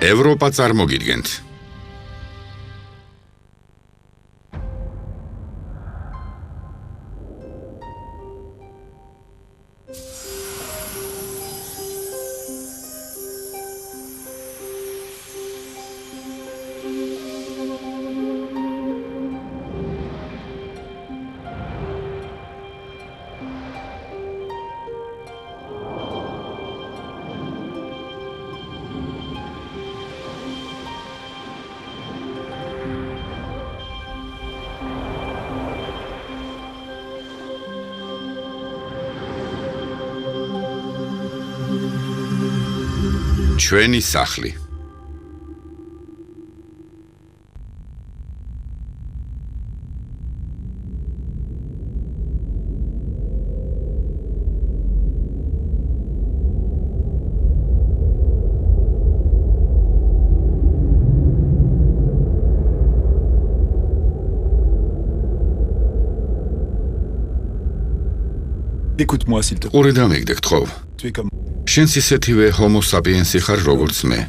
ევროპა წარმოგიდგენთ. ჩვენი სახლი. Écoute-moi s'il te plaît. ყური დამიგდე გთხოვ. Tu es comme შენც ისეთივე homo sapiens ხარ როგორც მე.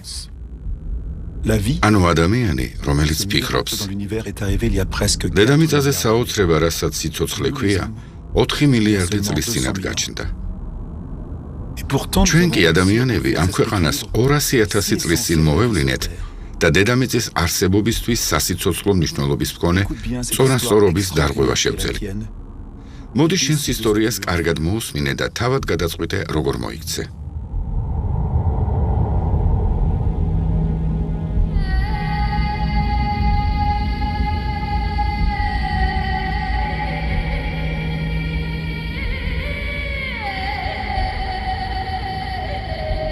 la vie ანუ ადამიანი, რომელიც dans ფიქრობს. l'univers est arrivé il y a presque დედამიწაზე საოცრება, რასაც სიცოცხლე ქვია, 4 მილიარდი წლის წინათ გაჩნდა. Et pourtant ჩვენ კი ადამიანები ამ ქვეყანას 200,000 წლის წინ მოვევლინეთ და დედამიწის არსებობისთვის სასიცოცხლო მნიშვნელობის მქონე სწორასწორობის დარღვევა შევძელით. მოდი შენს ისტორიას კარგად მოусმინე და თავად გადაწყვიტე, როგორ მოიქცე.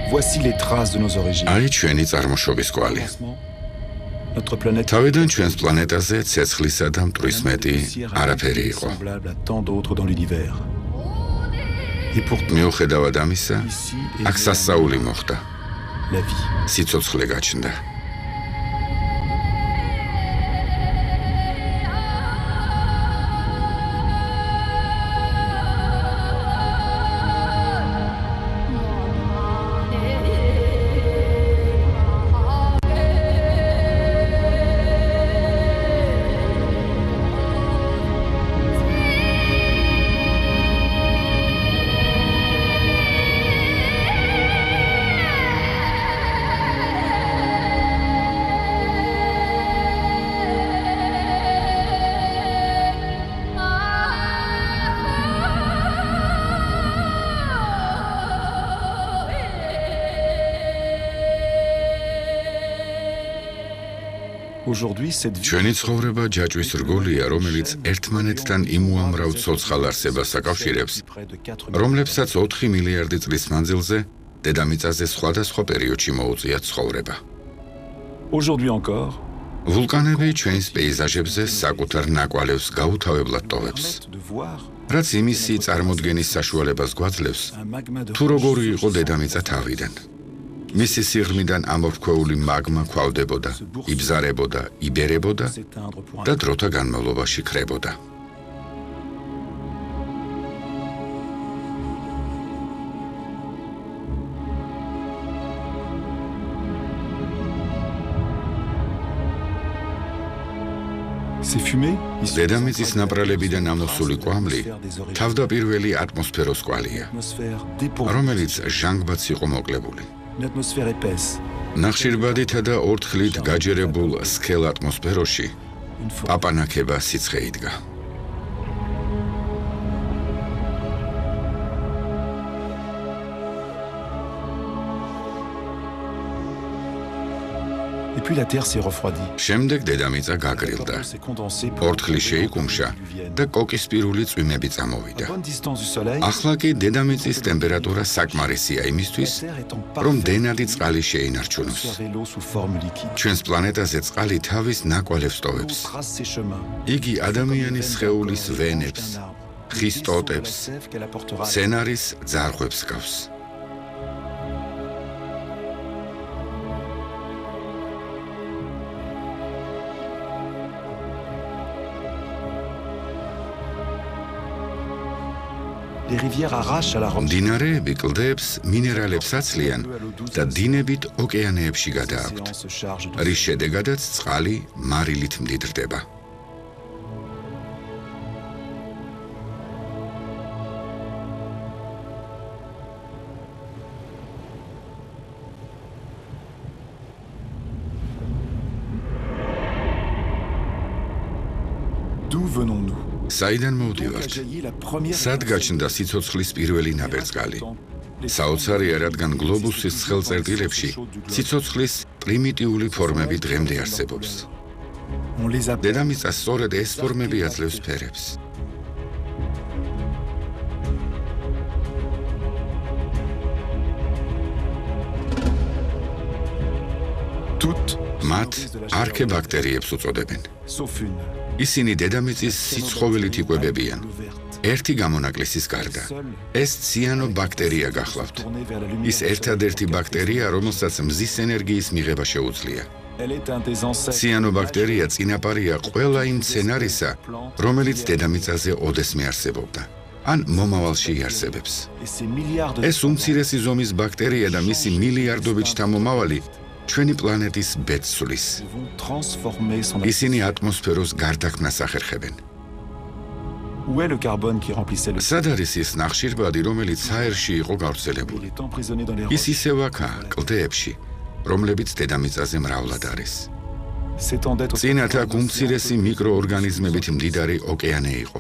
voici les traces de nos origines. აი ჩვენი წარმოშობის კვალი. Notre planète თავიდან ჩვენს პლანეტაზე ცეცხლისა და მტვრის მეტი არაფერი იყო. semblable à tant d'autres dans l'univers. Et pourtant მიუხედავად ამისა, აქ სასწაული მოხდა. la vie სიცოცხლე გაჩნდა. aujourd'hui cette vie ჩვენი ცხოვრება ჯაჭვის რგოლია, რომელიც ერთმანეთთან იმ უამრავ ცოცხალ არსებას აკავშირებს, près de 4 რომლებსაც 4 მილიარდი წლის მანძილზე დედამიწაზე სხვადასხვა პერიოდში მოუწია ცხოვრება. aujourd'hui encore ვულკანები ჩვენს პეიზაჟებზე საკუთარ ნაკვალევს გაუთავებლად ტოვებს, permettent de voir რაც იმისი წარმოდგენის საშუალებას გვაძლევს, un magma de თუ როგორი იყო დედამიწა თავიდან. მისი სიღრმიდან ამორფქვეული მაგმა ქვავდებოდა, იბზარებოდა, იბერებოდა s'éteindre pour un და დროთა განმავლობაში ქრებოდა. ces fumées issues დედამიწის ნაპრალებიდან ამოსული კვამლი თავდაპირველი ატმოსფეროს კვალია, atmosphère dépourvue, რომელიც ჟანგბადს იყო მოკლებული. une atmosphère épaisse, ნახშირბადითა და ორთქლით გაჯერებულ სქელ ატმოსფეროში une forme პაპანაქება სიცხე იდგა. et puis la terre s'est refroidie. შემდეგ დედამიწა გაგრილდა, s'est condensée ორთქლი შეიკუმშა და კოკისპირული წვიმები წამოვიდა. bonne distance du soleil. ახლა კი დედამიწის ტემპერატურა საკმარისია იმისთვის, La terre est en რომ parfaite დენადი წყალი შეინარჩუნოს. observer l'eau sous forme liquide. ჩვენს პლანეტაზე წყალი თავის ნაკვალევს L'eau ტოვებს. trace ses chemins. იგი ადამიანის სხეულის ვენებს, ხის ტოტებს, La sève qu'elle apportera. სცენარის ძარღვებს გავს. Les rivières arrachent à la roche. მდინარეები კლდეებს მინერალებს აცლიან და დინებით ოკეანეებში გადააქვთ, L'océan se charge de რის შედეგადაც წყალი მარილით მდიდრდება. D'où venons-nous? საიდან მოვდივართ? სად გაჩნდა სიცოცხლის პირველი ნაბერძგალი? საოცარია, რადგან გლობუსის ცხელწერტილებში სიცოცხლის პრიმიტიული ფორმები დღემდე არსებობს. On les appelle დედამიწა სწორედ ეს ფორმები აძლევს ფერებს. toutes, მათ არქებაქტერიებს უწოდებენ. sauf une. ისინი დედამიწის სიცხოველით იკვებებიან. ერთი გამონაკლისის გარდა. ეს ციანობაქტერია გახლავთ. Tournée vers la lumière. ის ერთადერთი ბაქტერია, რომელსაც მზის ენერგიის მიღება შეუძლია. Elle est un des ancêtres. ციანობაქტერია წინაპარია ყველა იმ მცენარისა, რომელიც დედამიწაზე ოდესმე არსებობდა. ან მომავალში იარსებებს. Et ces milliards de ეს უმცირესი ზომის ბაქტერია და მისი მილიარდობით შთამომავალი ჩვენი პლანეტის ბედს სulis. vont transformer son. ისინი ატმოსფეროს გარდაქმნას ახერხებენ. Où est le carbone qui remplissait le. სად არის ის ნახშირბადი, რომელიც აერში იყო Il გავრცელებული? est emprisonné dans les ის roches. ისევ აქაა, კლდეებში, რომლებიც დედამიწაზე მრავლად არის. S'étendait au. წინათ აქ უმცირესი მიკროორგანიზმებით მდიდარი ოკეანე იყო.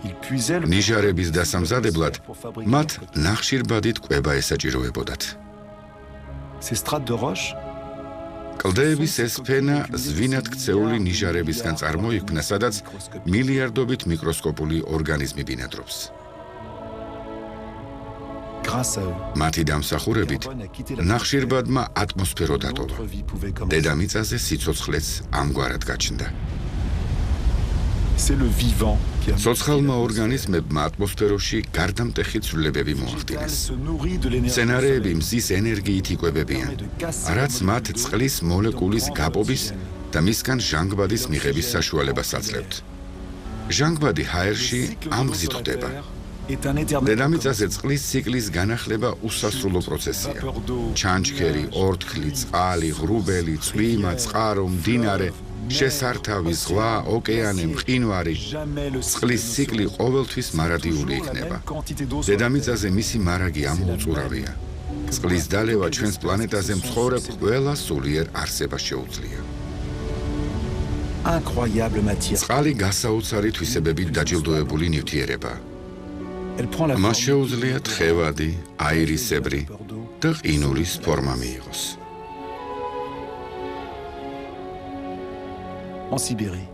Il puisait le. ნიჟარების დასამზადებლად მათ ნახშირბადით კვება ესაჭიროებოდათ. Ces strates de roche კლდეების ეს ფენა ზვინად ქცეული ნიჟარებისგან წარმოიქმნა, სადაც მილიარდობით მიკროსკოპული ორგანიზმი ბინადრობს. grâce à eux. მათი დამსახურებით Carbone a quitté la. ნახშირბადმა ატმოსფერო დატოვა. Notre vie pouvait commencer. დედამიწაზე სიცოცხლეც ამგვარად გაჩნდა. C'est le vivant qui a. ცოცხალმა ორგანიზმებმა ატმოსფეროში გარდამტეხი ცვლილებები მოახდინეს. Se nourrit de l'énergie. მცენარეები მზის ენერგიით იკვებებიან, რაც მათ წყლის მოლეკულის გაპობის და მისგან ჟანგბადის მიღების საშუალებას აძლევთ. ჟანგბადი ჰაერში ამ გზით ხდება. est un éternel. დედამიწაზე წყლის ციკლის განახლება უსასრულო პროცესია. Vapeur d'eau. ჩანჩქერი, ორთქლი, წყალი, ღრუბელი, წვიმა, წყარო, მდინარე, შესართავი, ზღვა, ოკეანე, მყინვარი, Jamais le. წყლის ციკლი ყოველთვის მარადიული იქნება. დედამიწაზე მისი მარაგი ამოუწურავია. წყლის დალევა ჩვენს პლანეტაზე მცხოვრებ ყველა სულიერ არსებას შეუძლია. Incroyable matière. წყალი გასაოცარი თვისებებით დაჯილდოებული ნივთიერებაა. Elle prend la მას forme შეუძლია თხევადი, აირისებრი de vapeur d'eau. და ყინულის ფორმა მიიღოს. En Sibérie.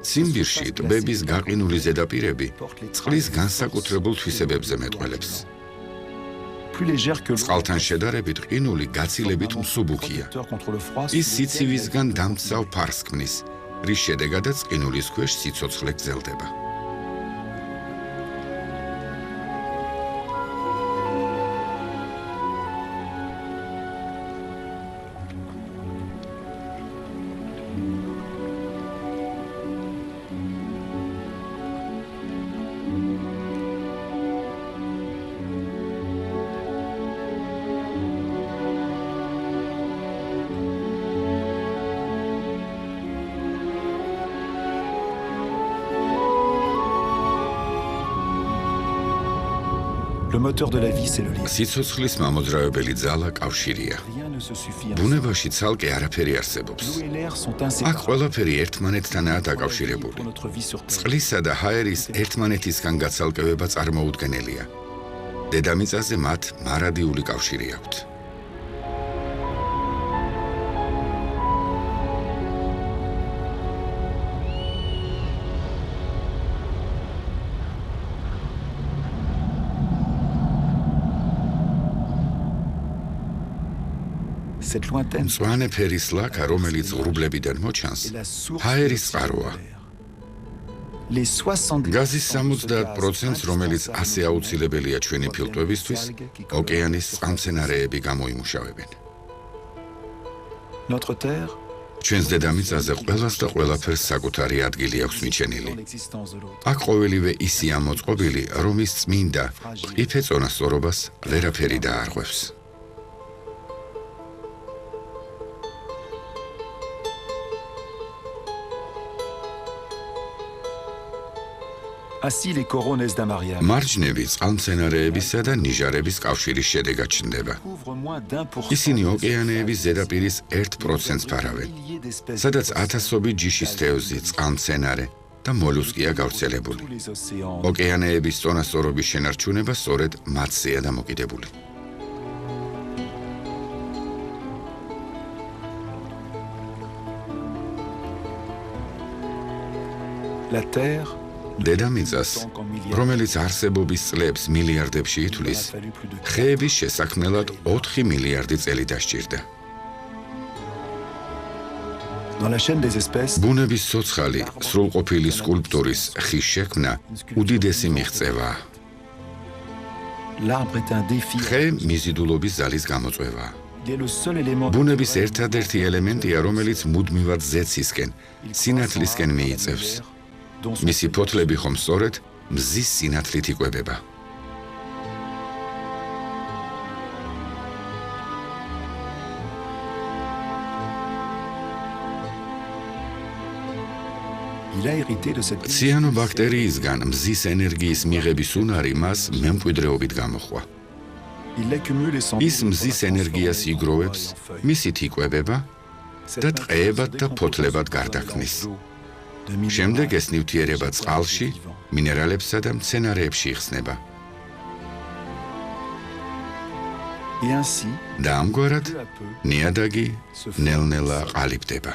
ციმბირში ტბების გაყინული ზედაპირები წყლის განსაკუთრებულ თვისებებზე მეტყველებს. Plus légère que l'eau. წყალთან შედარებით ყინული გაცილებით მსუბუქია. Protecteur contre le froid. ის სიცივისგან დამცავ ფარს ქმნის, რის შედეგადაც ყინულის ქვეშ სიცოცხლე გრძელდება. Le moteur de la vie, c'est le lien. სიცოცხლის მამოძრავებელი ძალა კავშირია. Rien ne se suffit à. ბუნებაში ცალკე არაფერი არსებობს. L'eau et l'air sont აქ inséparables. ყველაფერი ერთმანეთთანაა Pour დაკავშირებული. notre vie sur Terre. წყლისა და ჰაერის ერთმანეთისგან გაცალკევება წარმოუდგენელია. დედამიწაზე მათ მარადიული კავშირი აქვთ. Cette lointaine მწვანე ფერის ლაქა, რომელიც ღრუბლებიდან მოჩანს, est la source. ჰაერის de წყაროა. Les 60. გაზის 70%-ს, რომელიც ასე აუცილებელია ჩვენი ფილტვებისთვის, ოკეანის წყალმცენარეები გამოიმუშავებენ. Notre Terre ჩვენს დედამიწაზე ყველას და ყველაფერს საკუთარი ადგილი აქვს მიჩენილი. აქ ყოველივე ისია მოწყობილი, რომ ის წმინდა, მყიფე წონასწორობას ვერაფერი დაარღვევს. Ainsi les corones d'un mariage მარჯნები წყალმცენარეებისა და ნიჟარების კავშირის შედეგად ჩნდება. couvrent moins d'1% ისინი ოკეანეების ზედაპირის 1%-ს ფარავენ, სადაც ათასობით ჯიშის თევზი, წყალმცენარე და მოლუსკია გავრცელებული. tous les océans. ოკეანეების წონასწორობის შენარჩუნება სწორედ მათზეა დამოკიდებული. La terre, დედამიწას, რომელიც არსებობის წლებს მილიარდებში ითვლის, ხეების შესაქმნელად 4 მილიარდი წელი დასჭირდა. dans la chaîne des espèces, ბუნების ცოცხალი, სრულყოფილი სკულპტურის ხის შექმნა უდიდესი მიღწევაა. l'arbre est un défi. ხე მიზიდულობის ზალის გამოწვევაა. Il est le seul élément ბუნების ერთადერთი ელემენტია, რომელიც მუდმივად ზეცისკენ, სინათლისკენ მიიწევს. dont მისი ფოთლები ხომ სწორედ მზის სინათლით იკვებება. il a hérité de cette ციანობაქტერიისგან მზის ენერგიის მიღების უნარი მას მემკვიდრეობით გამოჰყვა. il accumule et ის მზის ენერგიას იგროვებს, მისით იკვებება და ტყეებად და ფოთლებად გარდაქმნის. შემდეგ ეს ნივთიერება წყალში, მინერალებსა და მცენარეებში იხსნება. et ainsi და ამგვარად peu à peu ნიადაგი ნელ-ნელა ყალიბდება.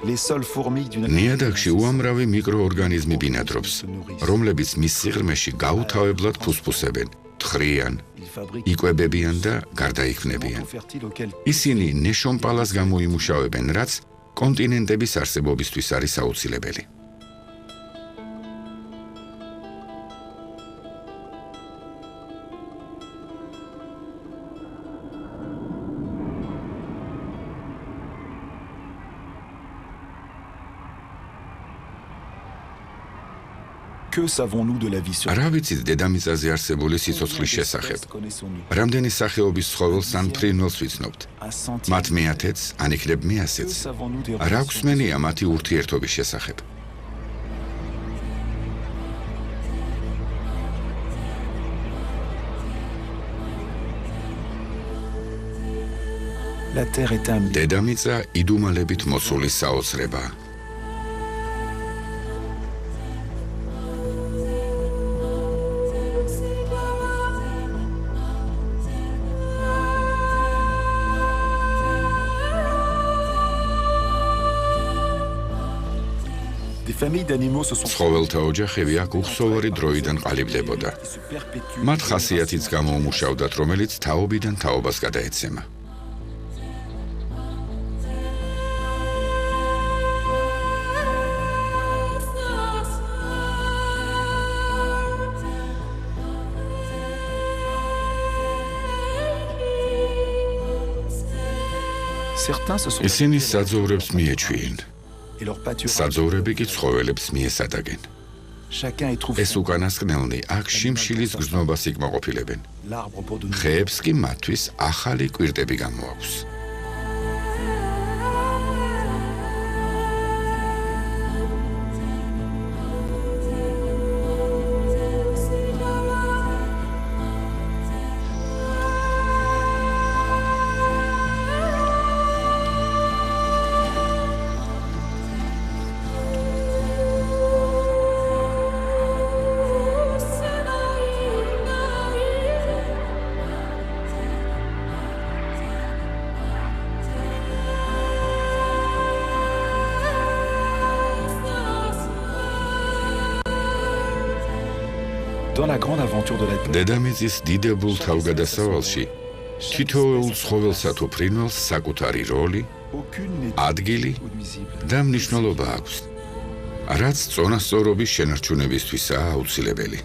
les sols fourmillent d'une ნიადაგში უამრავი მიკროორგანიზმი ბინადრობს, რომლებიც მის სიღრმეში გაუთავებლად ფუსფუსებენ, თხრიან, il fabrique იკვებებიან და გარდაიქმნებიან. fertile auquel ისინი ნეშომპალას გამოიმუშავებენ, რაც კონტინენტების არსებობისთვის არის აუცილებელი. que savons-nous de la vie sur რა ვიცით დედამიწაზე არსებული სიცოცხლის შესახებ? connaissons-nous რამდენი სახეობის ცხოველს ან ფრინველს ვიცნობთ? un centième მათ მეათედს, ან იქნებ que მეასეც? savons-nous des რა გვსმენია მათი ურთიერთობის შესახებ? la terre est un დედამიწა იდუმალებით მოცული საოცრებაა. des familles d'animaux se sont ცხოველთა ოჯახები აქ უხსოვარი დროიდან ყალიბდებოდა. qui se perpétuent მათ ხასიათიც გამოუმუშავდათ, რომელიც თაობიდან თაობას გადაეცემა. certains se sont ისინი საძოვრებს მიეჩვიენ, et leur pâturage საძოვრები კი ცხოველებს მიესადაგენ. chacun y trouve ეს უკანასკნელნი აქ შიმშილის გრძნობას იკმაყოფილებენ. l'arbre pour de ხეებს კი მათთვის ახალი კვირტები გამოაქვს. dans la grande aventure de la terre დედამიწის დიდებულ თავგადასავალში თითოეულ ცხოველსა თუ ფრინველს საკუთარი როლი, aucune n'est ადგილი nuisible და მნიშვნელობა აქვს. რაც წონასწორობის შენარჩუნებისთვისაა აუცილებელი.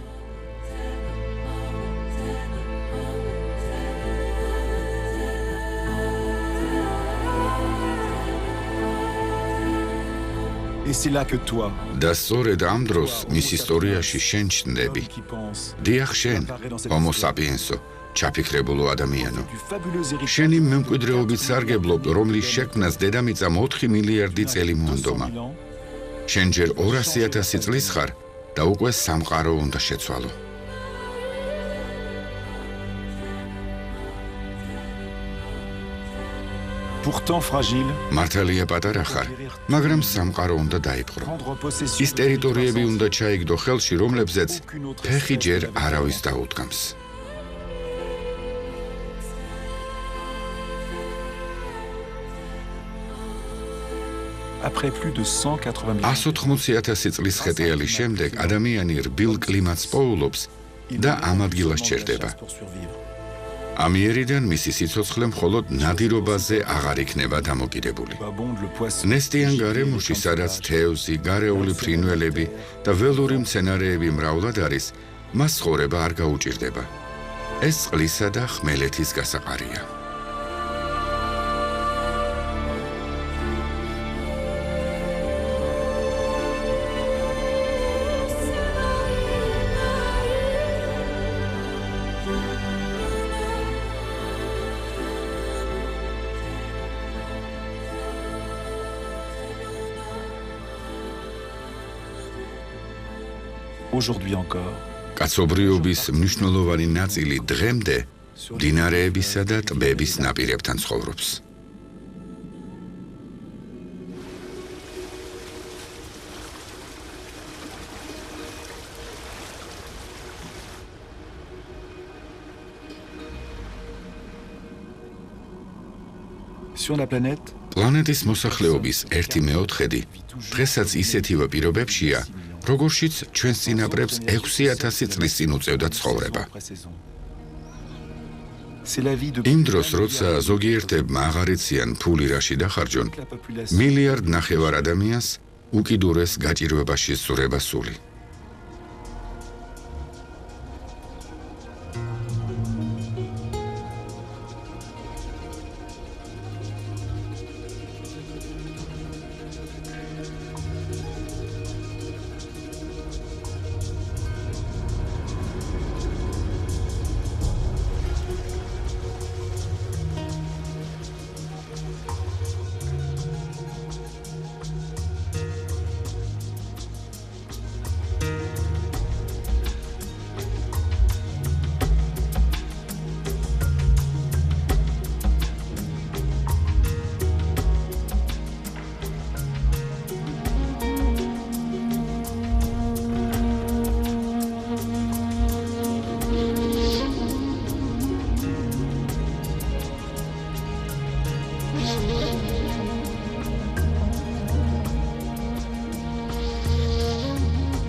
Et c'est là que toi, და სწორედ ამ დროს მის ისტორიაში შენ ჩნდები. qui pense დიახ შენ, homo sapienso, ჩაფიქრებულო ადამიანო. du fabuleux héritage შენი მემკვიდრეობით სარგებლობ, რომლის შექმნას დედამიწამ 4 მილიარდი წელი 200 მოანდომა. 000 ans, შენ ჯერ 200,000 წლის ხარ და უკვე სამყარო უნდა შეცვალო. pourtant fragile, მართალია პატარა ხარ, მაგრამ სამყარო უნდა დაიპყრო. prendre possession ის ტერიტორიები უნდა ჩაიგდო ხელში, რომლებზეც aucune autre ფეხი espèce ჯერ n'avait არავის jamais. დაუდგამს. Après plus de 180 000 ans, 180,000 წლის ხეტიალის შემდეგ ადამიანი რბილ კლიმატს პოულობს და ამ ადგილას ჩერდება. pour survivre. ამიერიდან მისი სიცოცხლე მხოლოდ ნადირობაზე აღარ იქნება დამოკიდებული. Abonde le poisson. ნესტიან გარემოში, სადაც თევზი, გარეული ფრინველები და ველური მცენარეები მრავლად არის, მას ცხოვრება არ გაუჭირდება. ეს წყლისა და ხმელეთის გასაყარია. Aujourd'hui encore, კაცობრიობის მნიშვნელოვანი ნაწილი დღემდე მდინარეებისა და ტბების ნაპირებთან ცხოვრობს. sur la planète, პლანეტის მოსახლეობის 1/4 დღესაც ისეთივე პირობებშია, როგორშიც ჩვენს წინაპრებს 6,000 წლის წინ უწევდა ცხოვრება. c'est la vie de იმ დროს, როცა ზოგიერთებმა აღარ იციან ფული რაში დახარჯონ, la population. მილიარდ ნახევარ ადამიანს უკიდურეს გაჭირვებაში სძურება სული.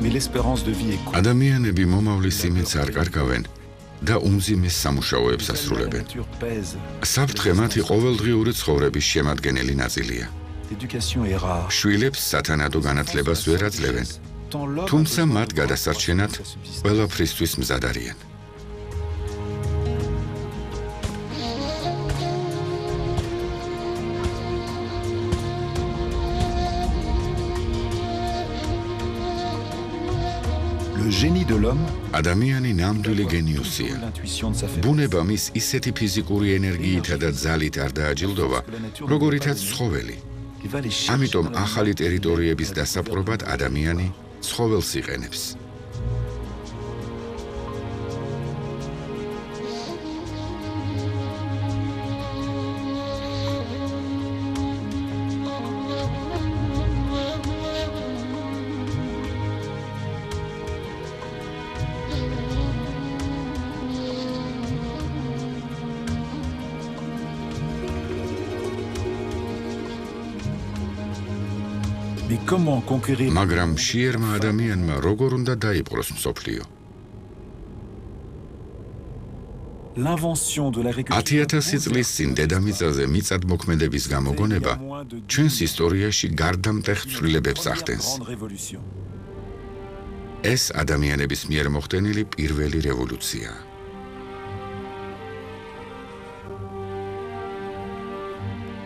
Mais l'espérance de vie est courte. ადამიანები მომავლის იმედს არ კარგავენ და უმძიმეს სამუშაოებს La ასრულებენ. nature pèse. საფრთხე მათი ყოველდღიური ცხოვრების შემადგენელი ნაწილია. L'éducation est rare. შვილებს სათანადო განათლებას ვერ აძლევენ, Tant l'homme a თუმცა besoin მათ de გადასარჩენად pour sa subsistance. ყველაფრისთვის მზად არიან. Le génie de l'homme, ადამიანი ნამდვილი გენიოსია. l'intuition de sa faiblesse. ბუნება მის ისეთი ფიზიკური ენერგიითა და ძალით არ დააჯილდოვა, როგორითაც ცხოველი. Il va les chercher ამიტომ dans la ახალი nature. ტერიტორიების დასაპყრობად ადამიანი ცხოველს იყენებს. Mais comment conquérir მაგრამ მშიერმა ადამიანმა როგორ უნდა დაიპყროს მსოფლიო? L'invention de l'agriculture 10,000 წლის წინ დედამიწაზე მიწათმოქმედების გამოგონება ჩვენს ისტორიაში გარდამტეხ ცვლილებებს ახდენს. ეს ადამიანების მიერ მოხდენილი პირველი რევოლუციაა.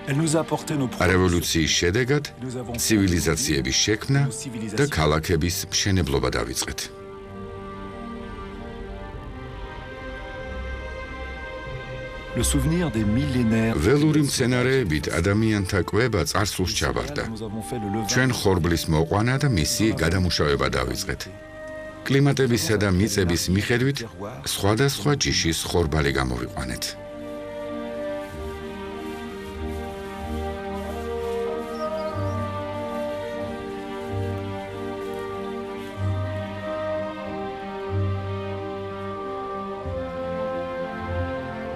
Elle nous a apporté nos progrès. რევოლუციის შედეგად ცივილიზაციების შექმნა და ქალაქების მშენებლობა დავიწყეთ. Le souvenir des millénaires. ველური მცენარეებით ადამიანთა კვება წარსულს ჩაბარდა. Nous avons fait le levain. ჩვენ ხორბლის მოყვანა და მისი გადამუშავება დავიწყეთ. კლიმატებისა და მიწების მიხედვით სხვადასხვა ჯიშის ხორბალი გამოვიყვანეთ.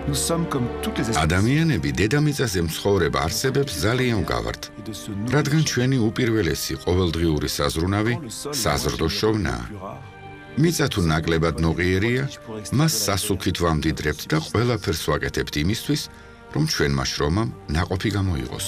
Nous sommes comme toutes les espèces. ადამიანები დედამიწაზე მცხოვრებ არსებებს ძალიან გავართ, Et de ce nouveau რადგან ჩვენი უპირველესი ყოველდღიური საზრუნავი საზრდო შოვნაა. მიწა თუ ნაკლებად ნოყიერია, მას სასუქით ვამდიდრებთ და ყველაფერს ვაკეთებთ იმისთვის, რომ ჩვენმა შრომამ ნაყოფი გამოიღოს.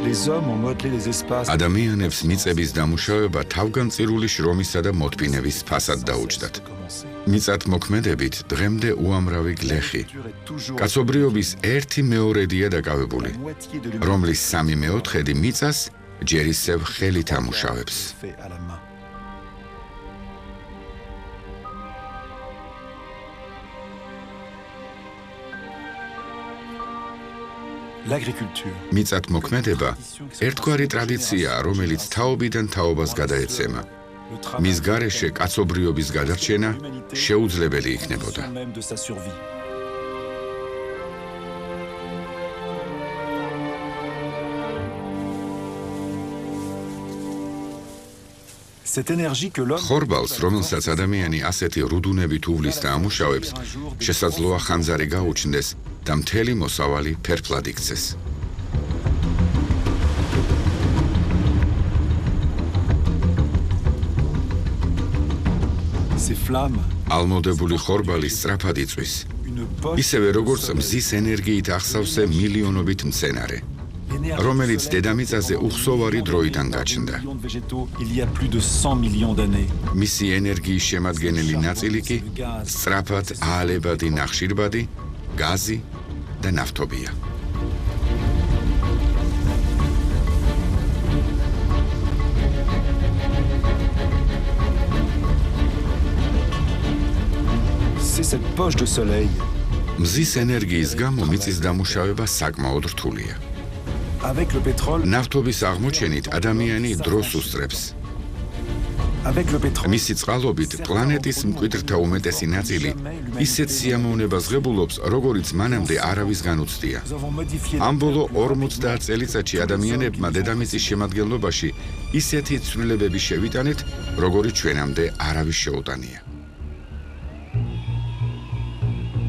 Les hommes ont modelé les espaces. ადამიანებს მიწების დამუშავება თავგანწირული შრომისა და მოტკბინების ფასად დაუჯდათ. მიწათმოქმედებით დღემდე უამრავი გლეხი, კაცობრიობის 1/3-ია დაკავებული, რომლის 3/4 მიწას ჯერ ისევ ხელით ამუშავებს. Fait à la main. L'agriculture. მიწათმოქმედება ერთგვარი ტრადიციაა, რომელიც თაობიდან თაობას გადაეცემა. მის გარეშე კაცობრიობის გადარჩენა შეუძლებელი იქნებოდა. Même de sa survie. Cette énergie que l'homme ხორბალს, რომელსაც ადამიანი ასეთი რუდუნებით უვლის და ამუშავებს, შესაძლოა ხანძარი გაუჩნდეს და მთელი მოსავალი ფერფლად იქცეს. ces flammes, ალმოდებული ხორბალი სწრაფად იწვის, une poche ისევე როგორც მზის ენერგიით ახსავსე მილიონობით მცენარე, რომელიც დედამიწაზე უხსოვარი დროიდან გაჩნდა. Il y a plus de 100 millions d'années. მისი ენერგიის შემადგენელი ნაწილი კი სწრაფად აალებადი ნახშირბადი, გაზი და ნავთობია. C'est cette poche de soleil. მზის ენერგიის გამო მიწის დამუშავება საკმაოდ რთულია. Avec le pétrole, ნავთობის აღმოჩენით ადამიანი დროს უსწრებს. avec le pétrole. მისი წყალობით პლანეტის მკვიდრთა უმეტესი ნაწილი ისეთ სიამოვნებას ღებულობს, როგორიც მანამდე არავის განუცდია. Nous avons modifié ამ ბოლო 50 წელიწადში ადამიანებმა დედამიწის შემადგენლობაში ისეთი ცვლილებები შევიტანეთ, როგორიც ჩვენამდე არავის შეუტანია.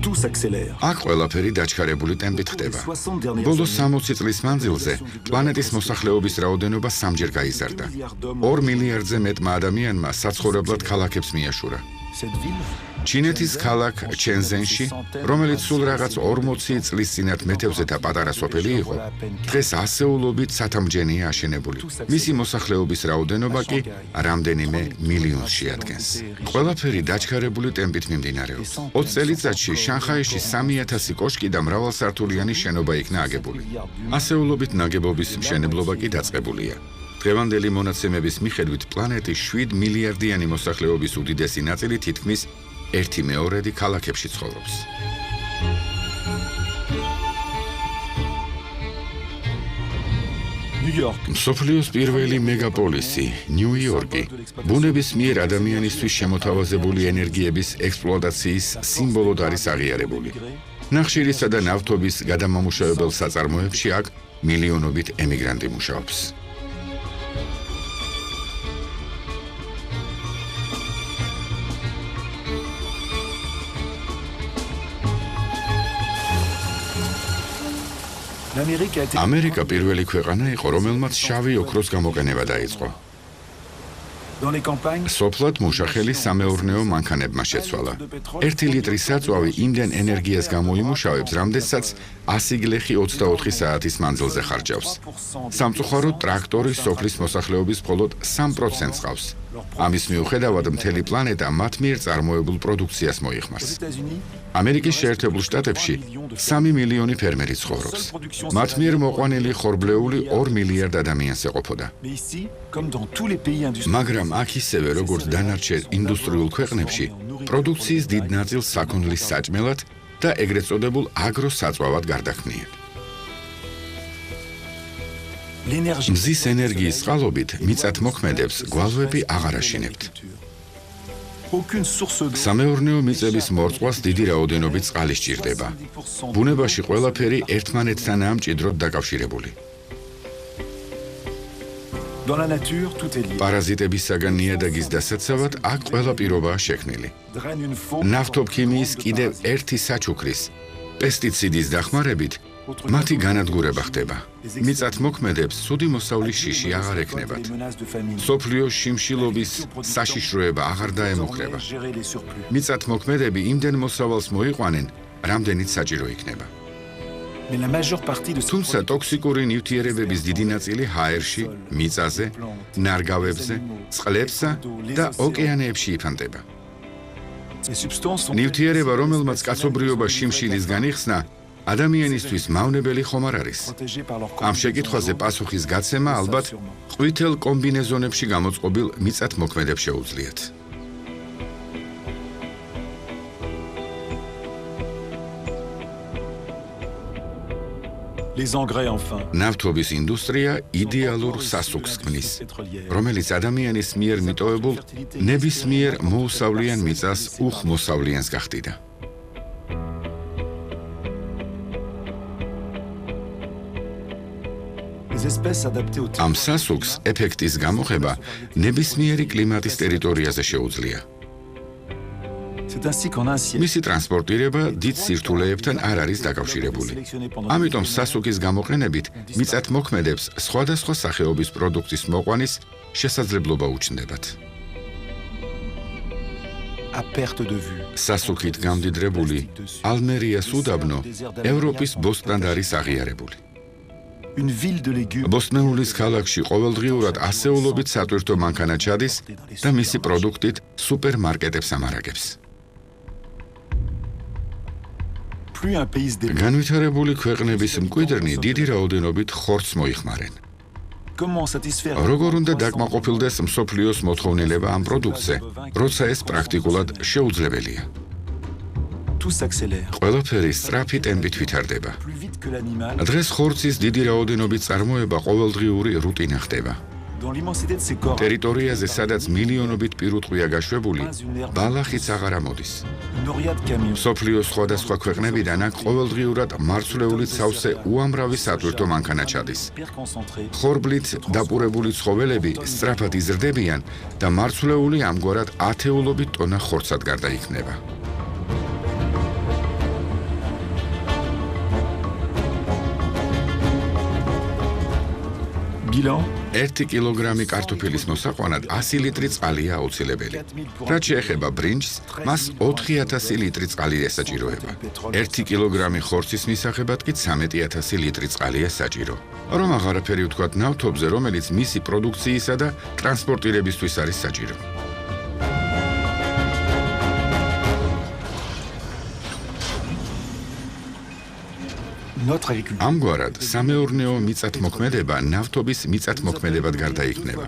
tout s'accélère. აქ ყველაფერი დაჩქარებული ტემპით ხდება. 60 dernières ბოლო années, 60 წლის მანძილზე პლანეტის მოსახლეობის რაოდენობა 3-ჯერ გაიზარდა. 2 მილიარდზე მეტმა ადამიანმა საცხოვრებლად ქალაქებს მიაშურა. cette ville, ჩინეთის ქალაქ ჩენზენში, რომელიც სულ რაღაც 40 წლის წინათ მეთევზე და პატარა სოფელი იყო, დღეს ასეულობით სათამჯენია აშენებული. მისი მოსახლეობის რაოდენობა კი რამდენიმე მილიონს შეადგენს. ყველაფერი დაჩქარებული ტემპით მიმდინარეობს. 20 წელიწადში შანხაიში 3000 კოშკი და მრავალსართულიანი შენობა იქნა აგებული. ასეულობით ნაგებობის მშენებლობა კი დაწყებულია. დღევანდელი მონაცემების მიხედვით პლანეტის 7 მილიარდიანი მოსახლეობის უდიდესი ნაწილი თითქმის 1/2 ქალაქებში ცხოვრობს. New York, მსოფლიოს პირველი მეგაპოლისი, ნიუ-იორკი, ბუნების მიერ ადამიანისთვის შემოთავაზებული ენერგიების ექსპლუატაციის სიმბოლოდ არის აღიარებული. ნახშირისა და ნავთობის გადამამუშავებელ საწარმოებში აქ მილიონობით ემიგრანტი მუშაობს. ამერიკა პირველი ქვეყანა იყო, რომელმაც შავი ოქროს გამოყენება დაიწყო. სოფლად მუშახელი სამეურნეო მანქანებმა შეცვალა. 1 ლიტრი საწვავი იმდენ ენერგიას გამოიმუშავებს, რამდენსაც 100 გლეხი 24 საათის მანძილზე ხარჯავს. სამწუხაროდ ტრაქტორი სოფლის მოსახლეობის მხოლოდ 3%-ს ყავს. ამის მიუხედავად მთელი პლანეტა მათ მიერ წარმოებულ პროდუქციას მოიხმარს. ამერიკის შეერთებულ შტატებში 3 მილიონი ფერმერი ცხოვრობს. მათ მიერ მოყვანილი ხორბლეული 2 მილიარდ ადამიანს ეყოფოდა. მაგრამ აქ ისევე როგორც დანარჩენ ინდუსტრიულ ქვეყნებში, პროდუქციის დიდ ნაწილს საქონლის საჭმელად და ეგრეთ წოდებულ აგროსაწვავად გარდაქმნიან. მზის ენერგიის წყალობით მიწათმოქმედებს გვალვები აღარ აშენებთ. სამეურნეო მიწების მორწყვას დიდი რაოდენობით წყალი სჭირდება. ბუნებაში ყველაფერი ერთმანეთთანაა მჭიდროდ დაკავშირებული. პარაზიტებისაგან ნიადაგის დასაცავად აქ ყველა პირობაა შექმნილი. ნავთობქიმიის კიდევ ერთი საჩუქრის, პესტიციდის დახმარებით მათი განადგურება ხდება. მიწათმოქმედებს ცუდი მოსავლის შიში აღარ ექნებათ. სოფლიოს შიმშილობის საშიშროება აღარ დაემუქრება. მიწათმოქმედები იმდენ მოსავალს მოიყვანენ, რამდენიც საჭირო იქნება. თუმცა ტოქსიკური ნივთიერებების დიდი ნაწილი ჰაერში, მიწაზე, ნარგავებზე, წყლებსა და ოკეანეებში იფანტება. ნივთიერება, რომელმაც კაცობრიობა შიმშილისგან იხსნა, ადამიანისთვის მავნებელი ხომ არ არის. ამ შეკითხვაზე პასუხის გაცემა ალბათ ყვითელ კომბინეზონებში გამოწყობილ მიწათმოქმედებს შეუძლიათ. ნავთობის ინდუსტრია იდეალურ სასუქს ქმნის, რომელიც ადამიანის მიერ მიტოვებულ ნებისმიერ მოუსავლიან მიწას უხმოსავლიანს გახდიდა. ამ სასუქს ეფექტის გამოხება ნებისმიერი კლიმატის ტერიტორიაზე შეუძლია. მისი ტრანსპორტირება დიდ სირთულეებთან არ არის დაკავშირებული. ამიტომ სასუქის გამოყენებით მიწათმოქმედებს სხვადასხვა სახეობის პროდუქტის მოყვანის შესაძლებლობა უჩნდებათ. სასუქით გამდიდრებული ალმერიას უდაბნო ევროპის ბოსტნად არის აღიარებული. ბოსტნეულის ქალაქში ყოველდღიურად ასეულობით სატვირთო მანქანა ჩადის და მისი პროდუქტით სუპერმარკეტებს ამარაგებს. განვითარებული ქვეყნების მკვიდრნი დიდი რაოდენობით ხორცს მოიხმარენ. როგორ უნდა დაკმაყოფილდეს მსოფლიოს მოთხოვნილება ამ პროდუქტზე, როცა ეს პრაქტიკულად შეუძლებელია? ყველაფერი სწრაფი ტემპით ვითარდება. დღეს ხორცის დიდი რაოდენობით წარმოება ყოველდღიური რუტინა ხდება. ტერიტორიაზე, სადაც მილიონობით პირუტყვია გაშვებული, ბალახიც აღარ ამოდის. მსოფლიოს სხვადასხვა ქვეყნებიდან აქ ყოველდღიურად მარცვლეულით სავსე უამრავი სატვირთო მანქანა ჩადის. ხორბლით დაპურებული ცხოველები სწრაფად იზრდებიან და მარცვლეული ამგვარად ათეულობით ტონა ხორცად გარდაიქმნება. 1 კილოგრამი კარტოფილის მოსაყვანად 100 ლიტრი წყალია აუცილებელი. რაც შეეხება ბრინჯს, მას 4000 ლიტრი წყალი ესაჭიროება. 1 კილოგრამი ხორცის მისაღებად კი 13000 ლიტრი წყალია საჭირო. რომ აღარაფერი ვთქვათ ნავთობზე, რომელიც მისი პროდუქციისა და ტრანსპორტირებისთვის არის საჭირო. ამგვარად, სამეურნეო მიწათმოქმედება ნავთობის მიწათმოქმედებად გარდაიქმნება.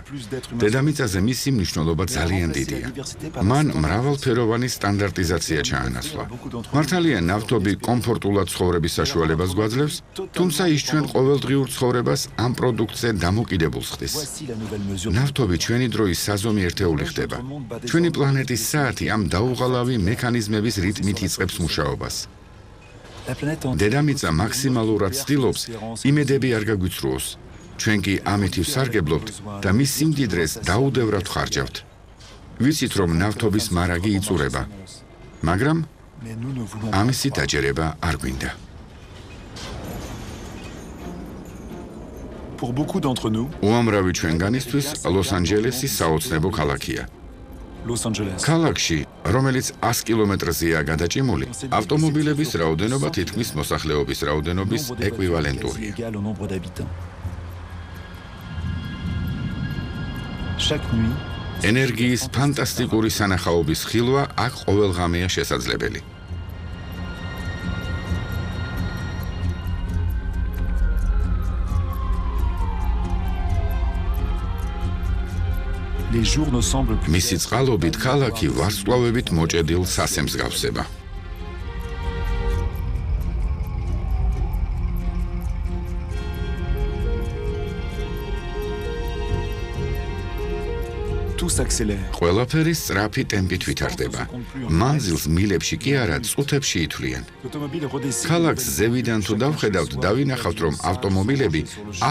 დედამიწაზე მისი მნიშვნელობა ძალიან დიდია. მან მრავალფეროვანი სტანდარტიზაცია ჩაანაცვლა. მართალია, ნავთობი კომფორტულად ცხოვრების საშუალებას გვაძლევს, თუმცა ის ჩვენ ყოველდღიურ ცხოვრებას ამ პროდუქტზე დამოკიდებულს ხდის. ნავთობი ჩვენი დროის საზომი ერთეული ხდება. ჩვენი პლანეტის საათი ამ დაუღალავი მექანიზმების რიტმით იწყებს მუშაობას. დედამიწა მაქსიმალურად ცდილობს იმედები არ გაგვიცრუოს. ჩვენ კი ამით ვსარგებლობთ და მის სიმდიდრეს დაუდევრად ხარჯავთ. ვიცით, რომ ნავთობის მარაგი იწურება, მაგრამ ამისი დაჯერება არ გვინდა. Pour beaucoup d'entre nous, უამრავი ჩვენგანისთვის ლოს-ანჯელესი საოცნებო ქალაქია. Los Angeles. ქალაქში, რომელიც 100 კილომეტრზეა გადაჭიმული, ავტომობილების რაოდენობა თითქმის მოსახლეობის რაოდენობის Nombre de voitures ეკვივალენტურია. est égal au nombre d'habitants. Chaque nuit, ენერგიის ფანტასტიკური სანახაობის ხილვა აქ ყოველღამეა შესაძლებელი. les jours ne semblent plus მისი წყალობით ქალაქი ვარსკვლავებით მოჭედილ სასემს გავსება. tout s'accélère. ყველაფერი სწრაფი ტემპით ვითარდება. მანძილს მილებში კი არა, წუთებში ითვლიან. L'automobile redessine. ქალაქს ზევიდან თუ დავხედავთ, დავინახავთ, რომ ავტომობილები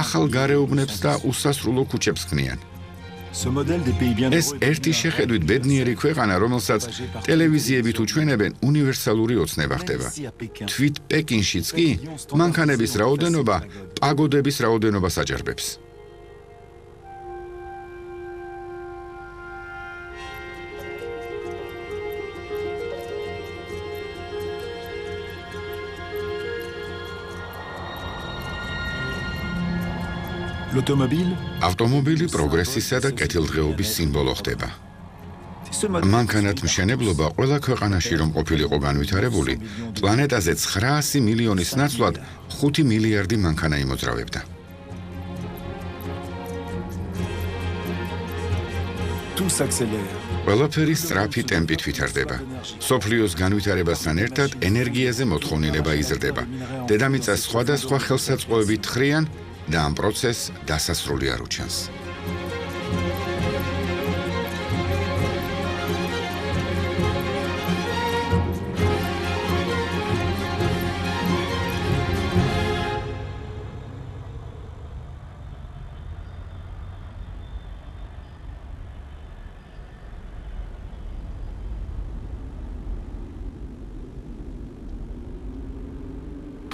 ახალ გარეუბნებს და უსასრულო ქუჩებს ქმნიან. Ce modèle des pays bien ეს ერთი შეხედვით ბედნიერი ქვეყანა, რომელსაც ტელევიზიებით უჩვენებენ, უნივერსალური ოცნება ხდება. თვით პეკინშიც კი მანქანების რაოდენობა პაგოდების რაოდენობას აჯერბებს. L'automobile, ავტომობილი პროგრესისა და კეთილდღეობის სიმბოლო ხდება. ce modèle მანქანათ მშენებლობა ყველა ქვეყანაში რომ ყოფილიყო განვითარებული, პლანეტაზე 900 მილიონის ნაცვლად 5 მილიარდი მანქანა იმოძრავებდა. tout s'accélère. ყველაფერი სწრაფი ტემპით ვითარდება. სოფლიოს განვითარებასთან ერთად ენერგიაზე მოთხოვნილება იზრდება. დედამიწას სხვადასხვა ხელსაწყოებით ხრიან და ამ პროცესს დასასრული არ უჩანს.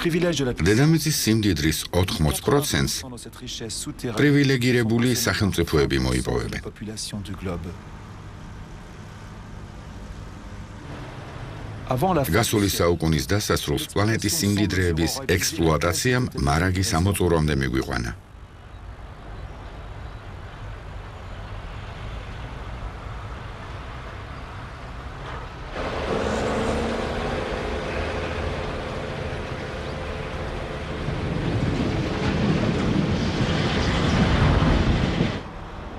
Privilège de la დედამიწის სიმდიდრის 80%-ს dans cette richesse souterraine. პრივილეგირებული სახელმწიფოები მოიპოვებენ. Population du globe. Avant la გასული საუკუნის დასასრულს პლანეტის სიმდიდრეების ექსპლუატაციამ მარაგის ამოწურვამდე მიგვიყვანა.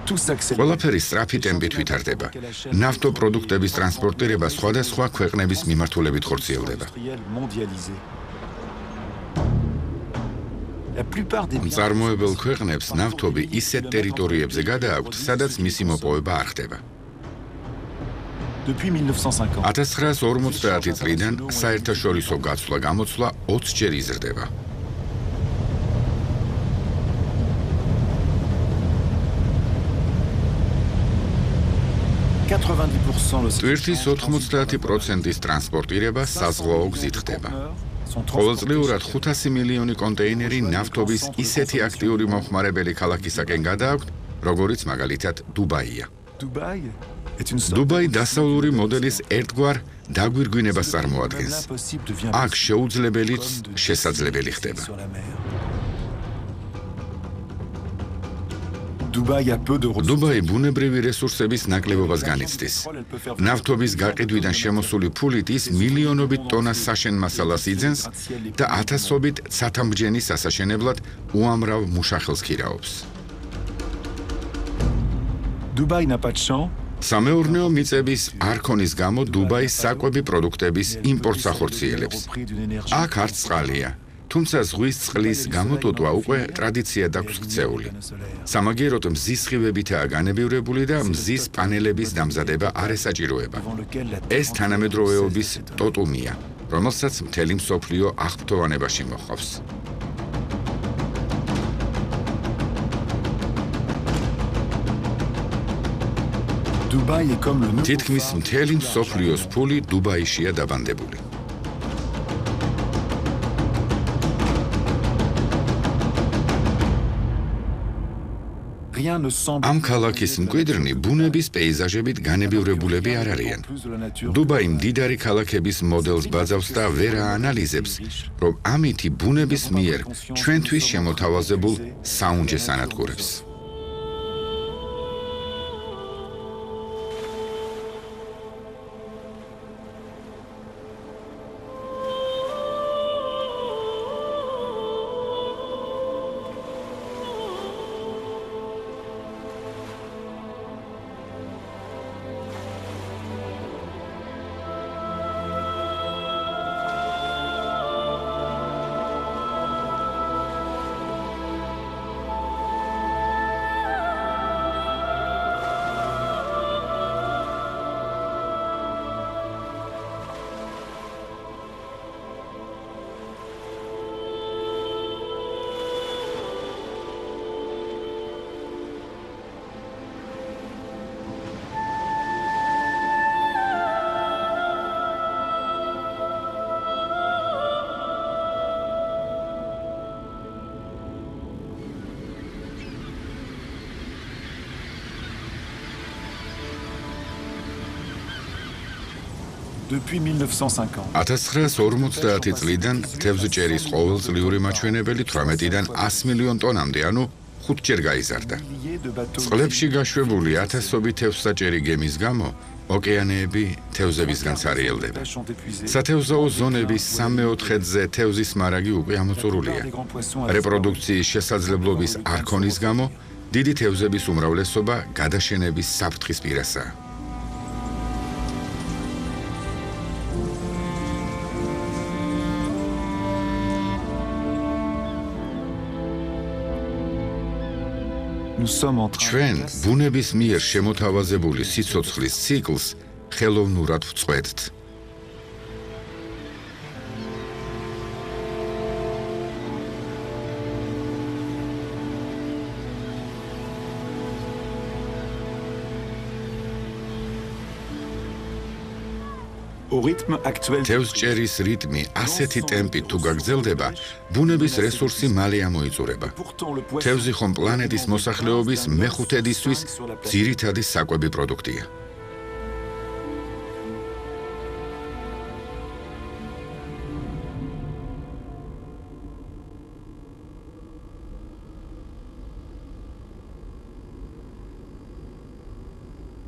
tout s'accélère. ყველაფერი სწრაფი ტემპით ვითარდება. ნავთობპროდუქტების ტრანსპორტირება სხვადასხვა ქვეყნების მიმართულებით ხორციელდება. Mondialisé. La plupart des biens მწარმოებელ ქვეყნებს ნავთობი ისეთ ტერიტორიებზე გადააქვთ, სადაც მისი მოპოვება არ ხდება. depuis 1950. 1950 წლიდან საერთაშორისო გაცვლა-გამოცვლა 20 ჯერ იზრდება. ტვირთის 90%-ის ტრანსპორტირება საზღვაო გზით ხდება. ყოველწლიურად 500 მილიონი კონტეინერი ნავთობის ისეთი აქტიური მომხმარებელი ქალაქისაკენ გადააქვთ, როგორიც მაგალითად დუბაია. Dubaï est une დუბაი დასავლური მოდელის ერთგვარ დაგვირგვინებას წარმოადგენს. აქ შეუძლებელიც შესაძლებელი ხდება. დუბაი ბუნებრივი რესურსების ნაკლებობას განიცდის. ნავთობის გაყიდვიდან შემოსული ფულით ის მილიონობით ტონას საშენ მასალას იძენს და ათასობით ცათამბჯენის ასაშენებლად უამრავ მუშახელს ქირაობს. Dubaï n'a pas de champ. სამეურნეო მიწების არ ქონის გამო დუბაი საკვები პროდუქტების იმპორტს ახორციელებს. აქ არც წყალია. თუმცა ზღვის წყლის გამოტოტვა უკვე ტრადიციად აქვს ქცეული. სამაგიეროდ მზის სხივებითაა განებივრებული და მზის პანელების დამზადება არ ესაჭიროება. ეს თანამედროვეობის ტოტუმია, რომელსაც მთელი მსოფლიო აღფრთოვანებაში მოჰყავს. თითქმის მთელი მსოფლიოს ფული დუბაიშია დაბანდებული. rien ne semble ამ ქალაქის მკვიდრნი ბუნების პეიზაჟებით განებივრებულები არ არიან. დუბაი მდიდარი ქალაქების მოდელს ბაძავს და ვერ აანალიზებს, რომ ამითი ბუნების მიერ ჩვენთვის შემოთავაზებულ საუნჯეს ანადგურებს. Depuis 1950. 1950 წლიდან თევზჭერის ყოველწლიური მაჩვენებელი 18-დან 100 მილიონ ტონამდე, ანუ 5-ჯერ გაიზარდა. წყლებში გაშვებული ათასობით თევზსაჭერი გემის გამო ოკეანეები თევზებისგან სარიელდება. სათევზაო ზონების 3/4-ზე თევზის მარაგი უკვე ამოწურულია. რეპროდუქციის შესაძლებლობის არ ქონის გამო დიდი თევზების უმრავლესობა გადაშენების საფრთხის პირასაა. ჩვენ ბუნების მიერ შემოთავაზებული სიცოცხლის ციკლს ხელოვნურად ვწყვეტთ. თევზჭერის რიტმი ასეთი ტემპით თუ გაგრძელდება, ბუნების რესურსი მალე ამოიწურება. თევზი ხომ პლანეტის მოსახლეობის მეხუთედისთვის ძირითადი საკვები პროდუქტია.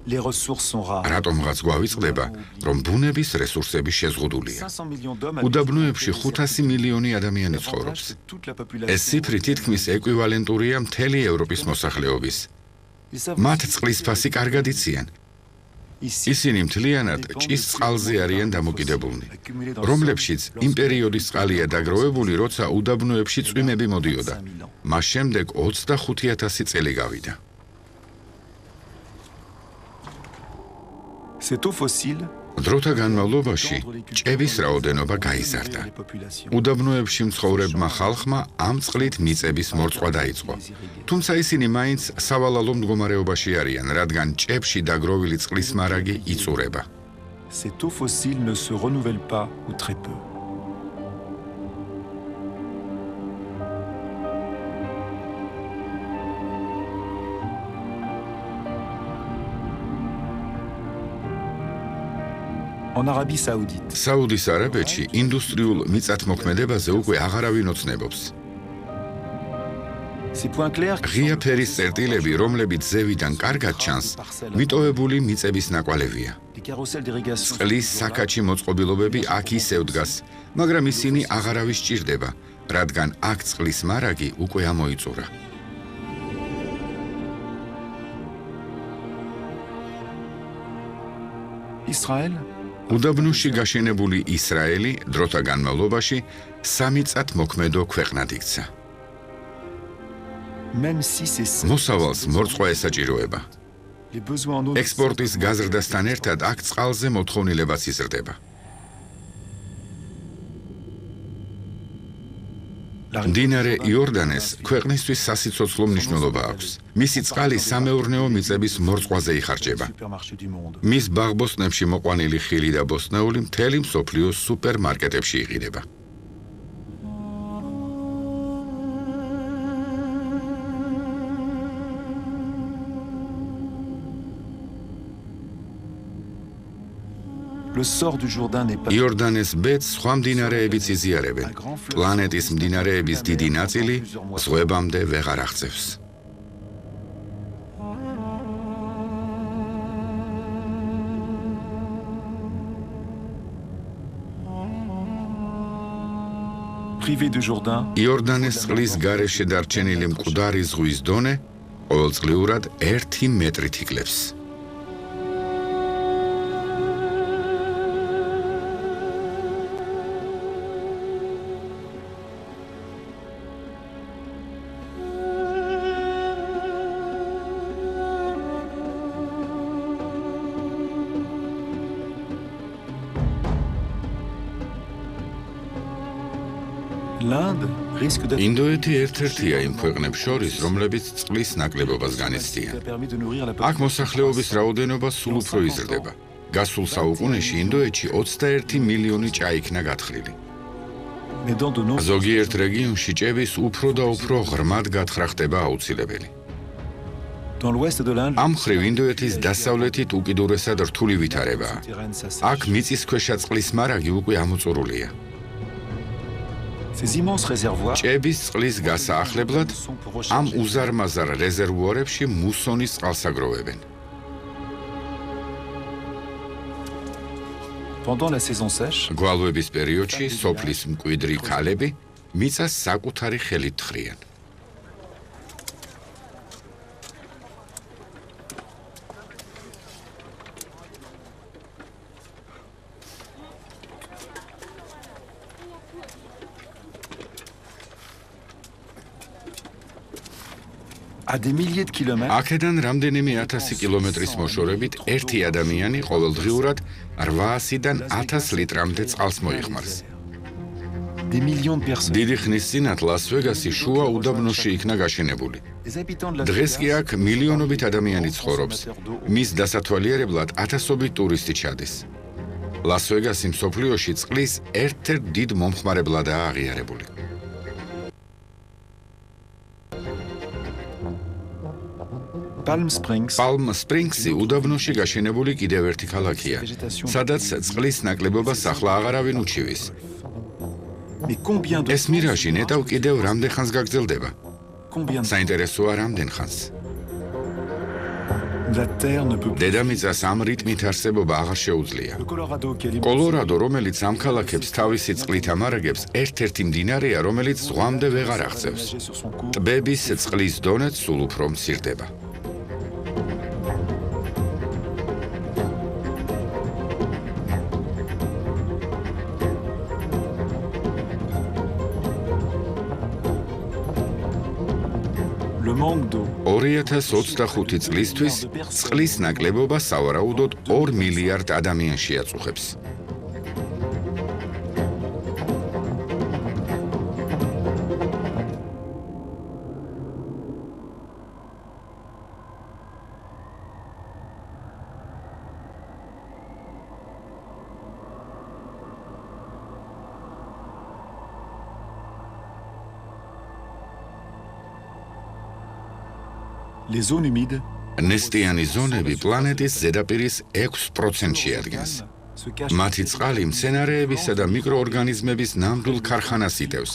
რატომღაც გვავიწყდება, რომ ბუნების რესურსები შეზღუდულია. უდაბნოებში 500 მილიონი ადამიანი ცხოვრობს. ეს ციფრი თითქმის ეკვივალენტურია მთელი ევროპის მოსახლეობის. მათ წყლის ფასი კარგად იციან. ისინი მთლიანად ჭის წყალზე არიან დამოკიდებულნი, რომლებშიც იმ პერიოდის წყალია დაგროვებული, როცა უდაბნოებში წვიმები მოდიოდა. მას შემდეგ 25,000 წელი გავიდა. დროთა განმავლობაში ჭების რაოდენობა გაიზარდა. უდაბნოებში მცხოვრებმა ხალხმა ამ წყლით მიწების მორწყვა დაიწყო. თუმცა ისინი მაინც სავალალო მდგომარეობაში არიან, რადგან ჭებში დაგროვილი წყლის მარაგი იწურება. საუდის არაბეთში ინდუსტრიულ მიწათმოქმედებაზე უკვე აღარავინ ოცნებობს. ღია ფერის წერტილები, რომლებიც ზევიდან კარგად ჩანს, მიტოვებული მიწების ნაკვალევია. წყლის საქაჩი მოწყობილობები აქ ისევ დგას, მაგრამ ისინი აღარავის სჭირდება, რადგან აქ წყლის მარაგი უკვე ამოიწურა. უდაბნოში გაშენებული ისრაელი დროთა განმავლობაში სამიწათმოქმედო ქვეყნად იქცა. მოსავალს მორწყვა ესაჭიროება. ექსპორტის გაზრდასთან ერთად აქ წყალზე მოთხოვნილებაც იზრდება. მდინარე იორდანეს ქვეყნისთვის სასიცოცხლო მნიშვნელობა აქვს. მისი წყალი სამეურნეო მიწების მორწყვაზე იხარჯება. მის ბაღბოსტნებში მოყვანილი ხილი და ბოსტნეული მთელი მსოფლიოს სუპერმარკეტებში იყიდება. Le sort du Jourdain n'est pas... იორდანეს ბედს სხვა მდინარეებიც იზიარებენ. პლანეტის მდინარეების დიდი ნაწილი ზღვებამდე ვეღარ აღწევს. Privé du Jourdain, იორდანეს წყლის გარეშე დარჩენილი მკვდარი ზღვის დონე ყოველწლიურად 1 მეტრით იკლებს. l'Inde risque d'être... ინდოეთი ერთ-ერთია იმ ქვეყნებს შორის, რომლებიც წყლის ნაკლებობას განიცდიან. permis de nourrir la აქ მოსახლეობის რაოდენობა სულ უფრო იზრდება. გასულ საუკუნეში ინდოეთში 21 მილიონი ჭა იქნა გათხრილი. Mais dans de nombreux... ზოგიერთ რეგიონში ჭების უფრო და უფრო ღრმად გათხრა ხდება აუცილებელი. Dans l'ouest de l'Inde, ამ მხრივ ინდოეთის დასავლეთით უკიდურესად რთული ვითარებაა. აქ მიწისქვეშა წყლის მარაგი უკვე ამოწურულია. ces immenses réservoirs ჭების წყლის გასაახლებლად ამ უზარმაზარ რეზერვუარებში მუსონის წყალს აგროვებენ. pendant la saison sèche, გვალვების პერიოდში სოფლის მკვიდრი ქალები მიწას საკუთარი ხელით თხრიან. à des milliers de kilomètres, აქედან რამდენიმე 1000 კილომეტრის მოშორებით ერთი ადამიანი ყოველდღიურად 800-დან 1000 ლიტრამდე წყალს მოიხმარს. des millions de personnes. დიდი ხნის წინათ ლას-ვეგასი შუა უდაბნოში იქნა გაშენებული. Les habitants de la დღეს კი აქ მილიონობით ადამიანი ცხოვრობს. მის დასათვალიერებლად ათასობით ტურისტი ჩადის. ლას-ვეგასი მსოფლიოში წყლის ერთ-ერთ დიდ მომხმარებლადაა აღიარებული. Palm Springs, Palm Springs-ი უდაბნოში გაშენებული კიდევ ერთი ქალაქია, სადაც წყლის ნაკლებობას ახლა აღარავინ უჩივის. mais combien de... ეს მირაჟი ნეტავ კიდევ რამდენ ხანს გაგრძელდება? combien de... საინტერესოა რამდენ ხანს? la terre ne peut plus... დედამიწას ამ რიტმით არსებობა აღარ შეუძლია. le Colorado qui alimente კოლორადო, რომელიც ამ ქალაქებს თავისი წყლით ამარაგებს, ერთ-ერთი მდინარეა, რომელიც ზღვამდე ვეღარ აღწევს. nager sur son cours. ტბების წყლის დონეც სულ უფრო მცირდება. Le manque d'eau 2025 წლისთვის წყლის ნაკლებობა სავარაუდოდ 2 მილიარდ ადამიანს შეაწუხებს. les zones humides ნესტიანი ზონები პლანეტის ზედაპირის 6% შეადგენს. se cachent მათი წყალი მცენარეებისა და მიკროორგანიზმების ნამდვილ ქარხანას იტევს,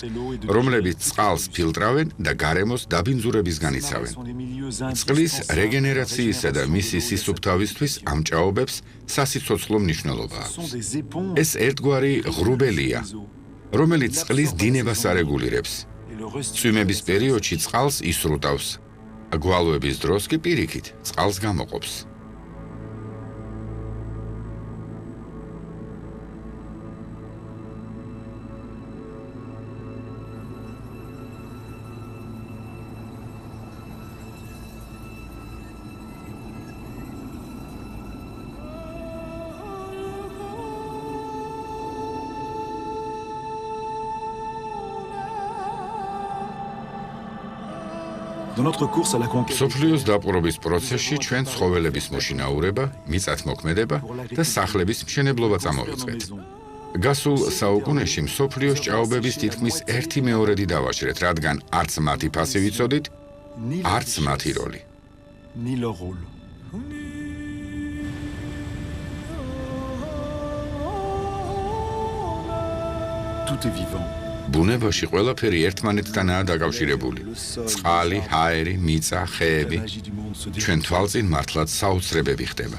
რომლებიც წყალს ფილტრავენ და გარემოს დაბინძურებისგან იცავენ. sont des milieux წყლის რეგენერაციისა და მისი სისუფთავისთვის ამ ჭაობებს სასიცოცხლო მნიშვნელობა sont აქვს. des éponges ეს ერთგვარი ღრუბელია, რომელიც წყლის დინებას არეგულირებს. et le restituent წვიმების პერიოდში წყალს ისრუტავს. გვალვების დროს კი პირიქით წყალს გამოყოფს. dans notre course à la conquête სოფლიოს დაპყრობის პროცესში ჩვენ ცხოველების მოშინაურება, მიწათმოქმედება და სახლების მშენებლობა წამოვიწყეთ. გასულ საუკუნეში მსოფლიოს ჭაობების თითქმის 1/3 დავაჭრეთ, რადგან არც მათი ფასი ვიცოდით, ni არც მათი როლი. ni leur rôle. est vivant. ბუნებაში ყველაფერი ერთმანეთთანაა დაკავშირებული. წყალი, ჰაერი, მიწა, La ხეები, magie du monde se ჩვენ déroule. თვალწინ მართლაც საოცრებები ხდება.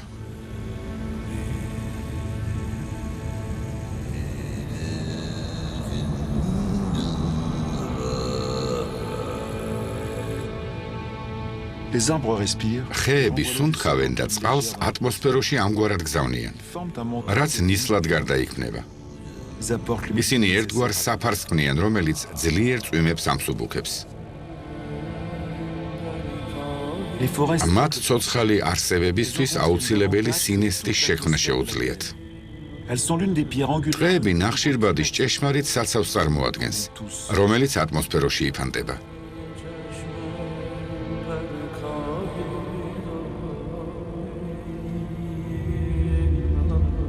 Les arbres respirent. ხეები სუნთქავენ და წყალს ატმოსფეროში ამგვარად გზავნიან, Ils forment un manteau. რაც ნისლად გარდაიქმნება. Ils apportent le ისინი ერთგვარ საფარს ქმნიან, რომელიც ძლიერ წვიმებს ამსუბუქებს. Les forêts მათ ცოცხალი არსებებისთვის აუცილებელი სინესტის შექმნა შეუძლიათ. Elles sont l'une des pierres angulaires. ტყეები ნახშირბადის ჭეშმარიტ საცავს წარმოადგენს, რომელიც ატმოსფეროში იფანტება.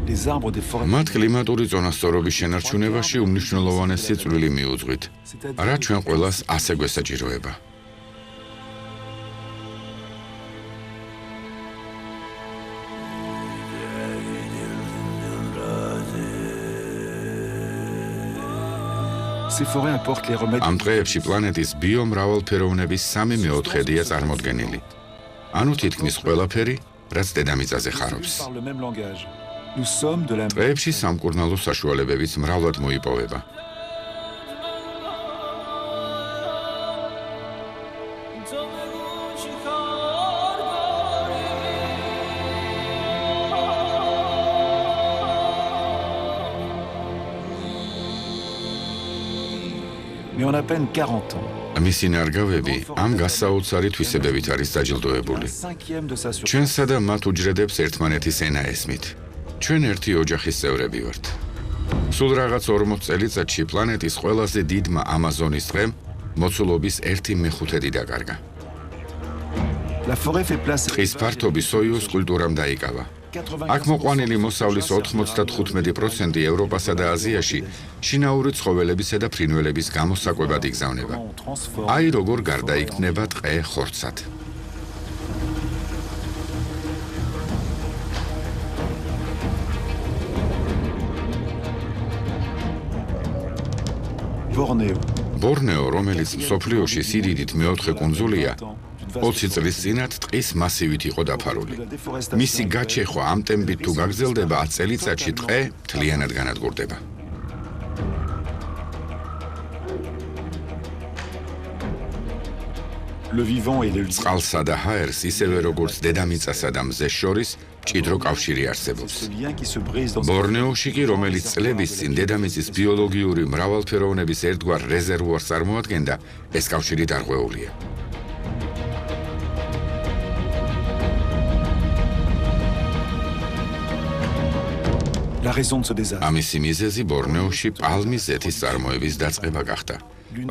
Les arbres des forêts. მათ კლიმატური ზონასწორობის შენარჩუნებაში უმნიშვნელოვანესი წვლილი მიუძღვით, რაც ჩვენ ყველას ასე გვესაჭიროება. Ces forêts apportent les remèdes. ამ დღეებში პლანეტის ბიომრავალფეროვნების 3/4-ია წარმოდგენილი. ანუ თითქმის ყველაფერი, რაც დედამიწაზე ხარობს. Par le même langage. Nous sommes de la ტყეებში სამკურნალო საშუალებებიც მრავლად მოიპოვება. mais en à peine 40 ans. მისი ნარგავები ამ გასაოცარი თვისებებით არის დაჯილდოებული. Un cinquième de sa surface. ჩვენსა და მათ უჯრედებს ერთმანეთის ენა ესმით. ჩვენ ერთი ოჯახის წევრები ვართ. სულ რაღაც 40 წელიწადში პლანეტის ყველაზე დიდმა ამაზონის ტყემ მოცულობის 1/5 დაკარგა. La forêt fait place. ტყის ფართობი სოიუს კულტურამ დაიკავა. აქ მოყვანილი მოსავლის 95% ევროპასა და აზიაში შინაური ცხოველებისა და ფრინველების გამოსაკვებად იგზავნება. On transforme. აი როგორ გარდაიქმნება ტყე ხორცად. Bornéo. ბორნეო, რომელიც მსოფლიოში სიდიდით მეოთხე კუნძულია, 20 წლის წინათ ტყის მასივით იყო დაფარული. მისი გაჩეხვა ამ ტემპით თუ გაგრძელდება 10 წელიწადში ტყე მთლიანად განადგურდება. Le vivant et le lien. წყალსა და ჰაერს ისევე როგორც დედამიწასა და მზეს შორის მჭიდრო კავშირი არსებობს. Ce lien qui se brise dans. ბორნეოში კი, რომელიც წლების წინ დედამიწის ბიოლოგიური მრავალფეროვნების ერთგვარ რეზერვუარს წარმოადგენდა, ეს კავშირი დარღვეულია. La raison de ce désastre. ამისი მიზეზი ბორნეოში პალმის ზეთის წარმოების დაწყება გახდა,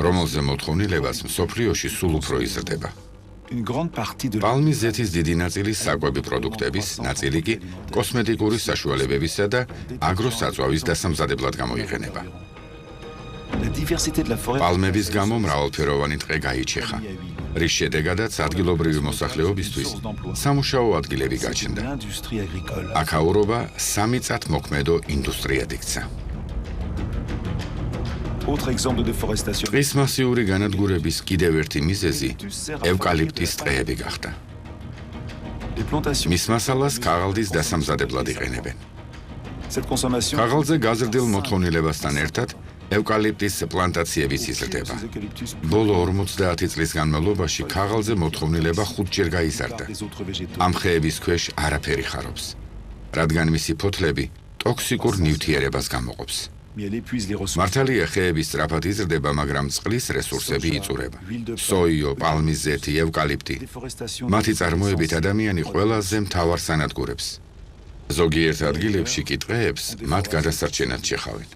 რომელზე მოთხოვნილებას მსოფლიოში სულ უფრო იზრდება. Une grande partie de. პალმის ზეთის დიდი ნაწილი საკვები პროდუქტების, ნაწილი კი კოსმეტიკური საშუალებებისა და აგროსაწვავის დასამზადებლად გამოიყენება. La diversité de la forêt. პალმების გამო მრავალფეროვანი ტყე გაიჩეხა, რის შედეგადაც ადგილობრივი მოსახლეობისთვის სამუშაო ადგილები გაჩნდა. L'industrie agricole. აქაურობა სამიწათმოქმედო ინდუსტრიად იქცა. Autre exemple de déforestation. ტყის მასიური განადგურების კიდევ ერთი მიზეზი ევკალიპტის ტყეები გახდა. Les plantations. მის მასალას ქაღალდის დასამზადებლად იყენებენ. Cette consommation. ქაღალზე გაზრდილ მოთხოვნილებასთან ერთად ევკალიპტის პლანტაციებიც იზრდება. Eucalyptus. ბოლო 50 წლის განმავლობაში ქაღალზე მოთხოვნილება 5-ჯერ გაიზარდა. Les autres végétaux. ამ ხეების ქვეშ არაფერი ხარობს, რადგან მისი ფოთლები ტოქსიკურ ნივთიერებას გამოყოფს. Mais elle épuise les ressources. მართალია ხეები სწრაფად იზრდება, მაგრამ წყლის რესურსები იწურება. სოიო, პალმის ზეთი, ევკალიპტი. Déforestation. მათი წარმოებით ადამიანი ყველაზე მთავარ სანადგურებს. ზოგიერთ ადგილებში კი ტყეებს მათ გადასარჩენად შეხავენ.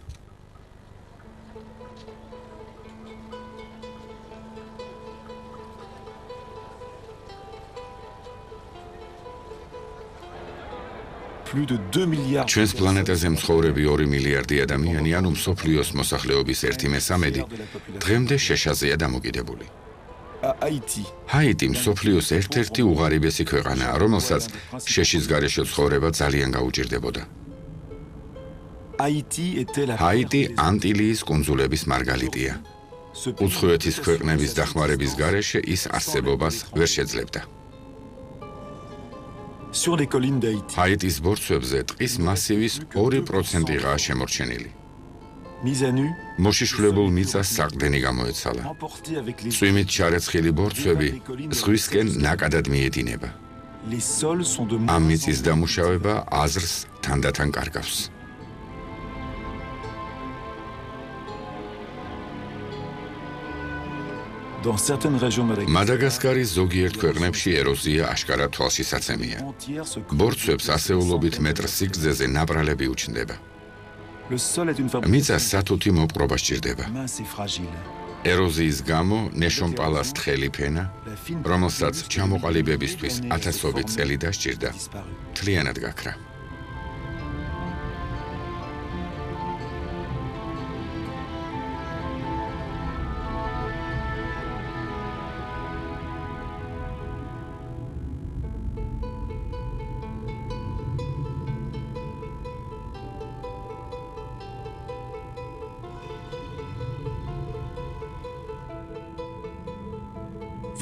Plus de 2 milliards. ჩვენს პლანეტაზე მცხოვრები 2 მილიარდი ადამიანი, ანუ მსოფლიოს მოსახლეობის 1/3, დღემდე შეშაზეა დამოკიდებული. À Haïti. ჰაიტი მსოფლიოს ერთ-ერთი უღარიბესი ქვეყანაა, რომელსაც შეშის გარეშე ცხოვრება ძალიან გაუჭირდებოდა. ჰაიტი ანტილიის კუნძულების მარგალიტია. უცხოეთის ქვეყნების დახმარების გარეშე ის არსებობას ვერ შეძლებდა. ჰაიტის ბორცვებზე ტყის მასივის 2%-იღაა შემორჩენილი. მოშიშვლებულ მიწას საყრდენი გამოეცალა. წვიმით ჩარეცხილი ბორცვები ზღვისკენ ნაკადად მიედინება. ამ მიწის დამუშავება აზრს თანდათან კარგავს. მადაგასკარის ზოგიერთ ქვეყნებში ეროზია აშკარად თვალშისაცემია. ბორცვებს ასეულობით მეტრ სიგრძეზე ნაპრალები უჩნდება. მიწა სათუთი მოპყრობა სჭირდება. ეროზიის გამო ნეშომპალას თხელი ფენა, რომელსაც ჩამოყალიბებისთვის ათასობით წელი დასჭირდა, მთლიანად გაქრა.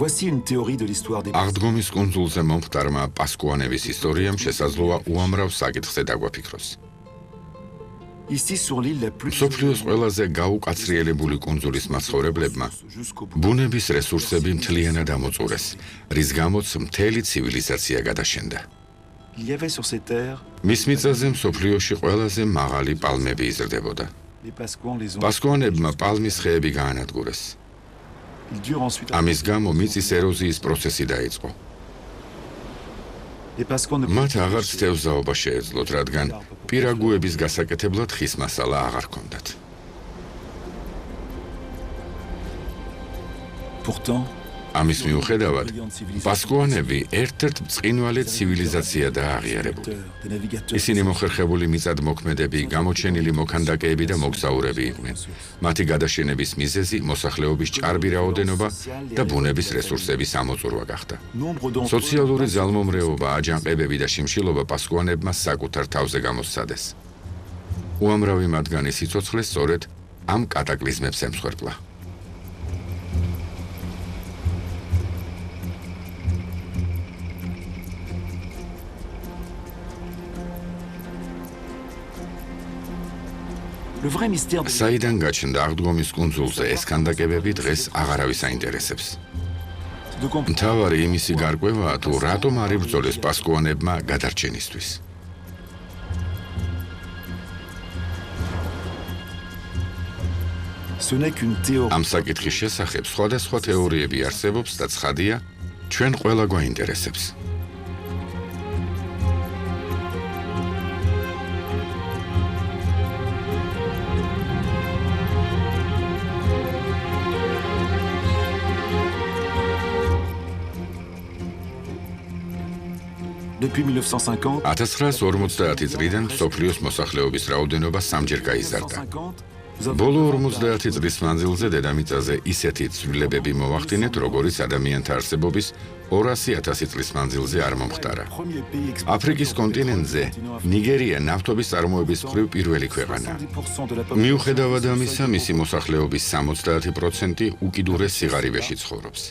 აღდგომის კუნძულზე მომხდარმა პასკუანების ისტორიამ შესაძლოა უამრავ საკითხზე დაგვაფიქროს. მსოფლიოს ყველაზე გაუკაცრიელებული კუნძულის მაცხოვრებლებმა ბუნების რესურსები მთლიანად ამოწურეს, რის გამოც მთელი ცივილიზაცია გადაშენდა. მის მიწაზე მსოფლიოში ყველაზე მაღალი პალმები იზრდებოდა. პასკუანებმა პალმის ხეები გაანადგურეს. ამის გამო მიწის ეროზიის პროცესი დაიწყო. მათ აღარც თევზაობა შეეძლოთ, რადგან პირაგუების გასაკეთებლად ხის მასალა აღარ ჰქონდათ. ამის მიუხედავად, პასკუანები ერთ-ერთ ბრწყინვალე ცივილიზაცია დააღიარებული. ისინი მოხერხებული მიწადმოქმედები, გამოჩენილი მოქანდაკეები და მოგზაურები იყვნენ. მათი გადაშენების მიზეზი მოსახლეობის ჭარბი რაოდენობა და ბუნების რესურსების ამოწურვა გახდა. სოციალური ძალმომრეობა, აჯანყებები და შიმშილობა პასკუანებმა საკუთარ თავზე გამოსცადეს. უამრავი მათგანი სიცოცხლე სწორედ ამ კატაკლიზმებს ემსხვერპლა. საიდან გაჩნდა აღდგომის კუნძულზე ეს ქანდაკებები დღეს აღარავის აინტერესებს. მთავარი იმისი გარკვევაა, თუ რატომ არ იბრძოლეს პასკუანებმა გადარჩენისთვის. ამ საკითხის შესახებ სხვადასხვა თეორიები არსებობს და ცხადია, ჩვენ ყველა გვაინტერესებს. Depuis 1950, 1950 წლიდან მსოფლიოს მოსახლეობის რაოდენობა სამჯერ გაიზარდა. ბოლო 50 წლის მანძილზე დედამიწაზე ისეთი ცვლილებები მოახდინეთ, როგორიც ადამიანთა არსებობის 200,000 წლის მანძილზე არ მომხდარა. აფრიკის კონტინენტზე ნიგერია ნავთობის წარმოების მხრივ პირველი ქვეყანაა. მიუხედავად ამისა, მისი მოსახლეობის 70% უკიდურეს სიღარიბეში ცხოვრობს.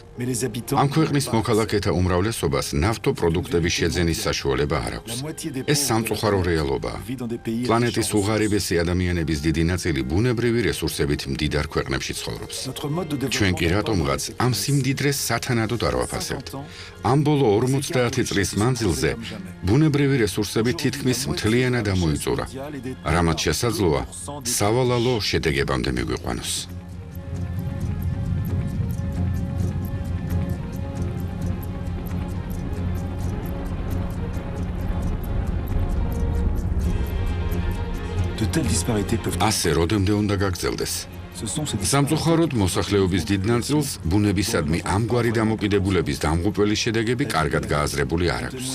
ამ ქვეყნის მოქალაქეთა უმრავლესობას ნავთობპროდუქტების შეძენის საშუალება არ აქვს. ეს სამწუხარო რეალობაა. პლანეტის უღარიბესი ადამიანების დიდი ნაწილი ბუნებრივი რესურსებით მდიდარ ქვეყნებში ცხოვრობს. ჩვენ კი რატომღაც ამ სიმდიდრეს სათანადოდ არ ვაფასებთ. ამ ბოლო 50 წლის მანძილზე ბუნებრივი რესურსები თითქმის მთლიანად ამოიწურა, რამაც შესაძლოა სავალალო შედეგებამდე მიგვიყვანოს. ასე როდემდე უნდა გაგრძელდეს? სამწუხაროდ მოსახლეობის დიდ ნაწილს ბუნებისადმი ამგვარი დამოკიდებულების დამღუპველი შედეგები კარგად გააზრებული არ აქვს.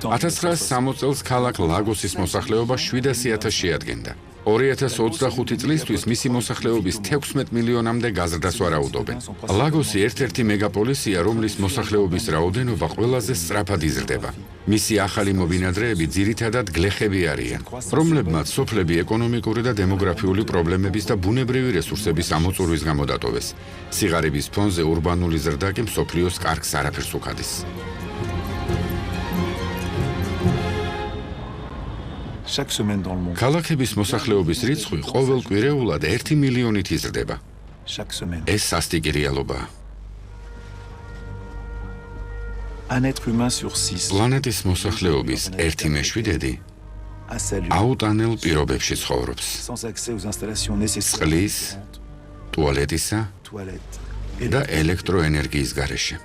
1960 წელს ქალაქ ლაგოსის მოსახლეობა 700,000 შეადგენდა. 2025 წლისთვის მისი მოსახლეობის 16 მილიონამდე გაზრდას ვარაუდობენ. ლაგოსი ერთ-ერთი მეგაპოლისია, რომლის მოსახლეობის რაოდენობა ყველაზე სწრაფად იზრდება. მისი ახალი მობინადრეები ძირითადად გლეხები არიან, რომლებმაც სოფლები ეკონომიკური და დემოგრაფიული პრობლემების და ბუნებრივი რესურსების ამოწურვის გამო დატოვეს. სიღარიბის ფონზე ურბანული ზრდა კი მსოფლიოს კარგს არაფერს უხადის. Chaque semaine dans le monde. ქალაქების მოსახლეობის რიცხვი ყოველკვირეულად 1 მილიონით იზრდება. Chaque semaine. ეს სასტიკი რეალობაა. Un être humain sur 6 პლანეტის მოსახლეობის 1/7 a sa lieu აუტანელ პირობებში ცხოვრობს. sans accès aux installations nécessaires. წყლის, ტუალეტისა Toilettes. და ელექტროენერგიის გარეშე.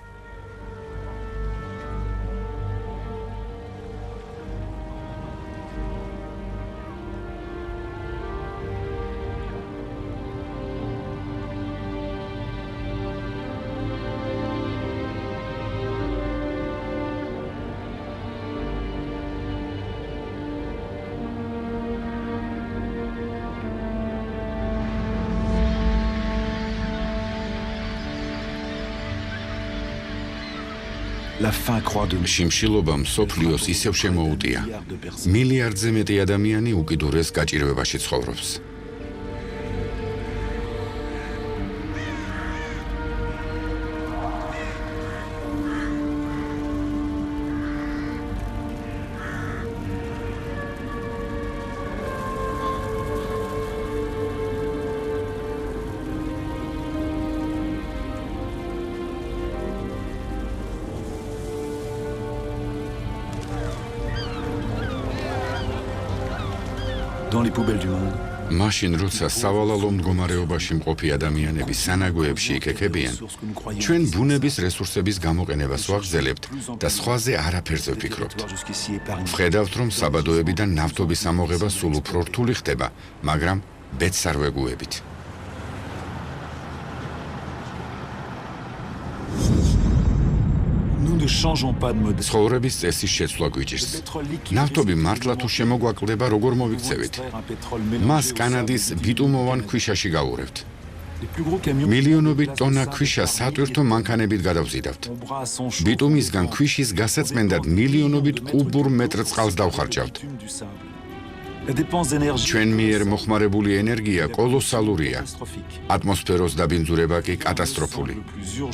La faim croît de შიმშილობა მსოფლიოს ისევ შემოუტია. milliards de personnes. მილიარდზე მეტი ადამიანი უკიდურეს გაჭირვებაში ცხოვრობს. Dans les poubelles du monde, მაშინ, როცა სავალალო მდგომარეობაში მყოფი ადამიანები სანაგვეებში იქექებიან, source que nous croyons ჩვენ ბუნების რესურსების გამოყენებას ვაღრძელებთ და სხვაზე არაფერზე ვფიქრობთ. jusqu'ici épargné. ვხედავთ, რომ საბადოები და ნავთობის ამოღება სულ უფრო რთული ხდება, მაგრამ ბედს არ ვეგუებით. Nous ne changeons pas de modèle. ცხოვრების წესის შეცვლა გვიჭირს. Pétrole liquide. ნავთობი მართლა თუ შემოგვაკლდება, როგორ მოვიქცევით? Extraire un pétrole mélangé მას au კანადის sable. ბიტუმოვან ქვიშაში გავურევთ. Les plus gros camions. მილიონობით ტონა ქვიშა სატვირთო მანქანებით გადავზიდავთ. On brasse en chaud. ბიტუმისგან ქვიშის გასაწმენდად მილიონობით კუბურ მეტრ წყალს დავხარჯავთ. Du sable. La dépense d'énergie. ჩვენ მიერ მოხმარებული ენერგია კოლოსალურია. Catastrophique. ატმოსფეროს დაბინძურება კი კატასტროფული.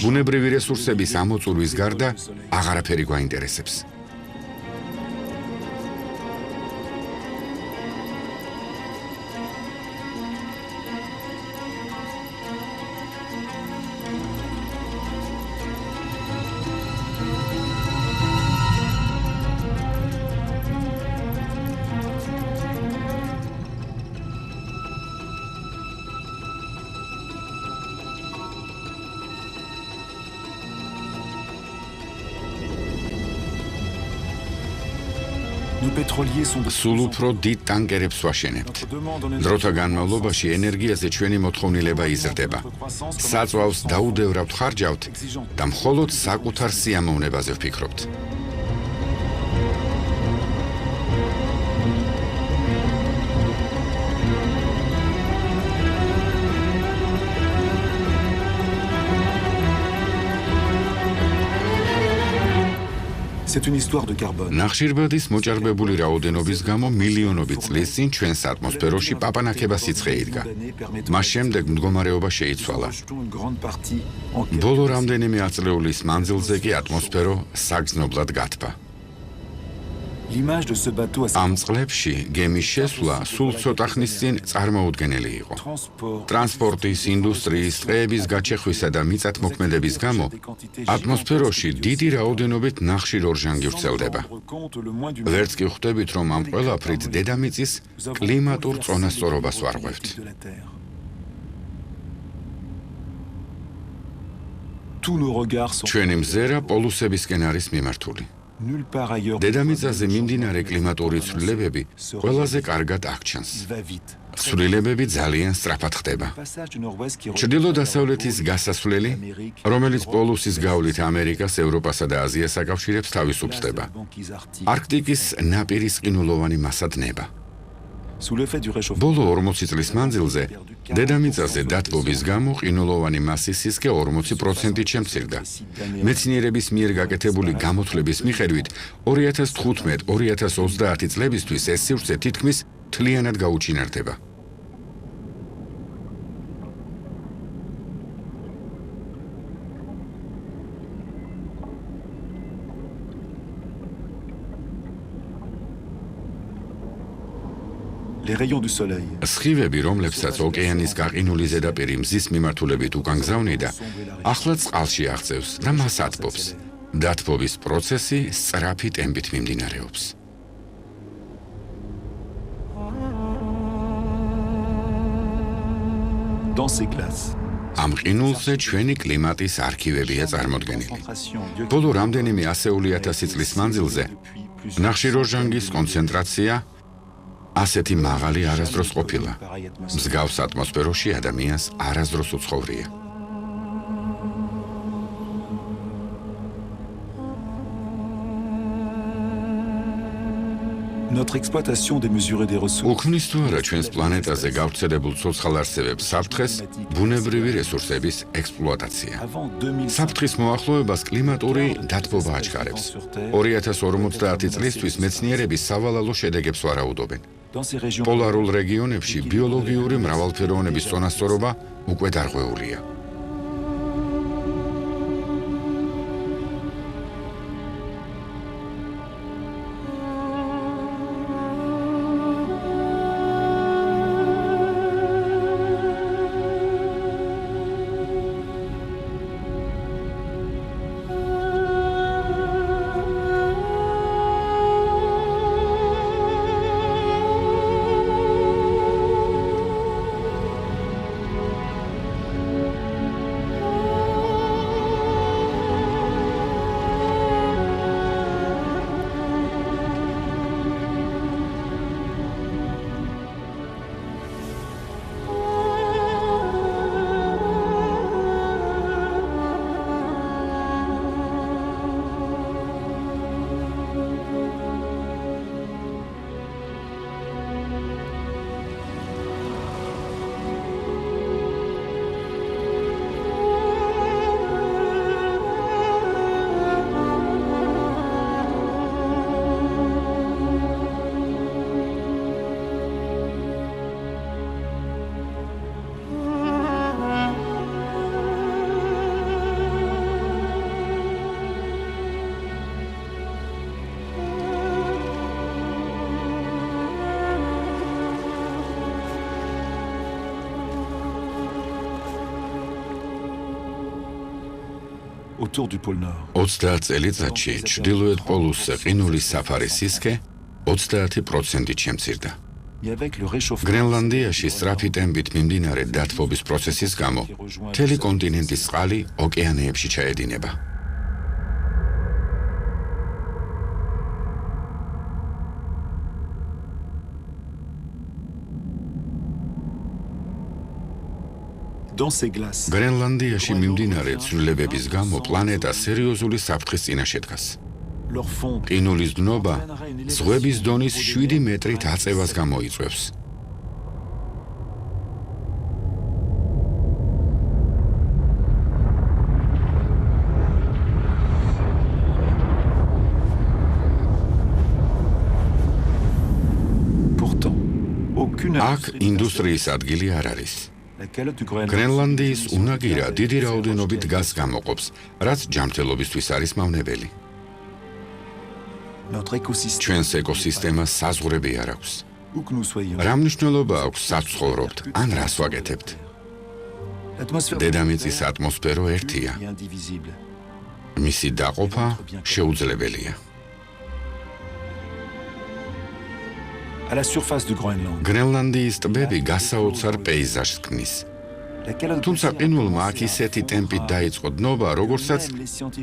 ბუნებრივი რესურსების ამოწურვის გარდა აღარაფერი გვაინტერესებს. Nos pétroliers sont de სულ უფრო დიდ ტანკერებს ვაშენებთ. დროთა განმავლობაში ენერგიაზე ჩვენი მოთხოვნილება იზრდება. საწვავს დაუდევრავთ ხარჯავთ და მხოლოდ საკუთარ სიამოვნებაზე ვფიქრობთ. C'est une histoire de carbone. ნახშირბადის მოჭარბებული რაოდენობის გამო მილიონობით წლის წინ ჩვენს ატმოსფეროში პაპანაკება სიცხე იდგა. მას შემდეგ მდგომარეობა შეიცვალა. Une grande partie en ბოლო რამდენიმე ათწლეულის მანძილზე კი ატმოსფერო საგრძნობლად გათბა. L'image de ce bateau à ამ წლებში გემის შესვლა სულ ცოტა ხნის წინ წარმოუდგენელი იყო. transport. ტრანსპორტის, ინდუსტრიის, ტყეების გაჩეხვისა და მიწათმოქმედების გამო ატმოსფეროში დიდი რაოდენობით ნახშირ ორჟანგი ვრცელდება. ვერც კი ხვდებით, რომ ამ ყველაფრით დედამიწის კლიმატურ წონასწორობას ვარღვევთ. Tous nos regards sont ჩვენი მზერა პოლუსებისკენ არის მიმართული. nulle part ailleurs. დედამიწაზე მიმდინარე კლიმატური ცვლილებები ყველაზე კარგად აღჩანს. va vite. ცვლილებები ძალიან სწრაფად ხდება. Passage du nord-ouest qui ჩრდილო-დასავლეთის გასასვლელი, რომელიც პოლუსის გავლით ამერიკას, ევროპასა და აზიას აკავშირებს, თავისუფლდება. არქტიკის ნაპირის ყინულოვანი მასა დნება. Sous l'effet du réchauffement, ბოლო 40 წლის მანძილზე დედამიწაზე დათბობის გამო ყინულოვანი მასის სისქე 40%-ით შემცირდა. მეცნიერების მიერ გაკეთებული გამოთვლების მიხედვით 2015-2030 წლებისთვის ეს სივრცე თითქმის მთლიანად გაუჩინარდება. les rayons du soleil სხივები, რომლებსაც ოკეანის გაყინული ზედაპირი მზის მიმართულებით უკან გზავნიდა, ახლაც წყალში აღწევს და მას ათბობს. დათბობის პროცესი სწრაფი ტემპით მიმდინარეობს. dans ces glaces. ამ ყინულზე ჩვენი კლიმატის არქივებია წარმოდგენილი. ბოლო რამდენიმე ასეული ათასი წლის მანძილზე ნახშირორჟანგის კონცენტრაცია ასეთი მაღალი არასდროს ყოფილა. მსგავს ატმოსფეროში ადამიანს არასდროს უცხოვრია. Notre exploitation démesurée des ressources უქმნის თუ არა ჩვენს პლანეტაზე გავრცელებულ ცოცხალ არსებებს საფრთხეს ბუნებრივი რესურსების ექსპლუატაცია. avant 2000 საფრთხის მოახლოებას კლიმატური დათბობა აჩქარებს. 2050 წლისთვის მეცნიერები სავალალო შედეგებს ვარაუდობენ. dans ces régions პოლარულ რეგიონებში ბიოლოგიური მრავალფეროვნების წონასწორობა უკვე დარღვეულია. autour du pôle Nord. 30 წელიწადში ჩრდილოეთ პოლუსზე ყინულის საფარის სისქე 30%-ით შემცირდა. Et avec le réchauffement გრენლანდიაში სწრაფი ტემპით მიმდინარე დათბობის პროცესის გამო მთელი კონტინენტის წყალი ოკეანეებში ჩაედინება. dans ces glaces გრენლანდიაში მიმდინარე ცვლილებების გამო პლანეტა სერიოზული საფრთხის წინაშე დგას. leur fond ყინულის დნობა ზღვების დონის 7 მეტრით აწევას გამოიწვევს. pourtant aucune აქ ინდუსტრიის ადგილი არ არის. la calotte du Groenland გრენლანდიის უნაგირა დიდი რაოდენობით გაზს გამოყოფს, რაც ჯანმრთელობისთვის არის მავნებელი. notre écosystème ჩვენს ეკოსისტემას საზღვრები არ აქვს. où que nous soyons რა მნიშვნელობა აქვს სად ცხოვრობთ, ან რას ვაკეთებთ? l'atmosphère დედამიწის ატმოსფერო ერთია. est indivisible. მისი დაყოფა შეუძლებელია. À la surface du Groenland გრენლანდიის ტბები გასაოცარ პეიზაჟს ქმნის. la calotte თუმცა ყინულმა აქ ისეთი ტემპით დაიწყო დნობა, როგორცაც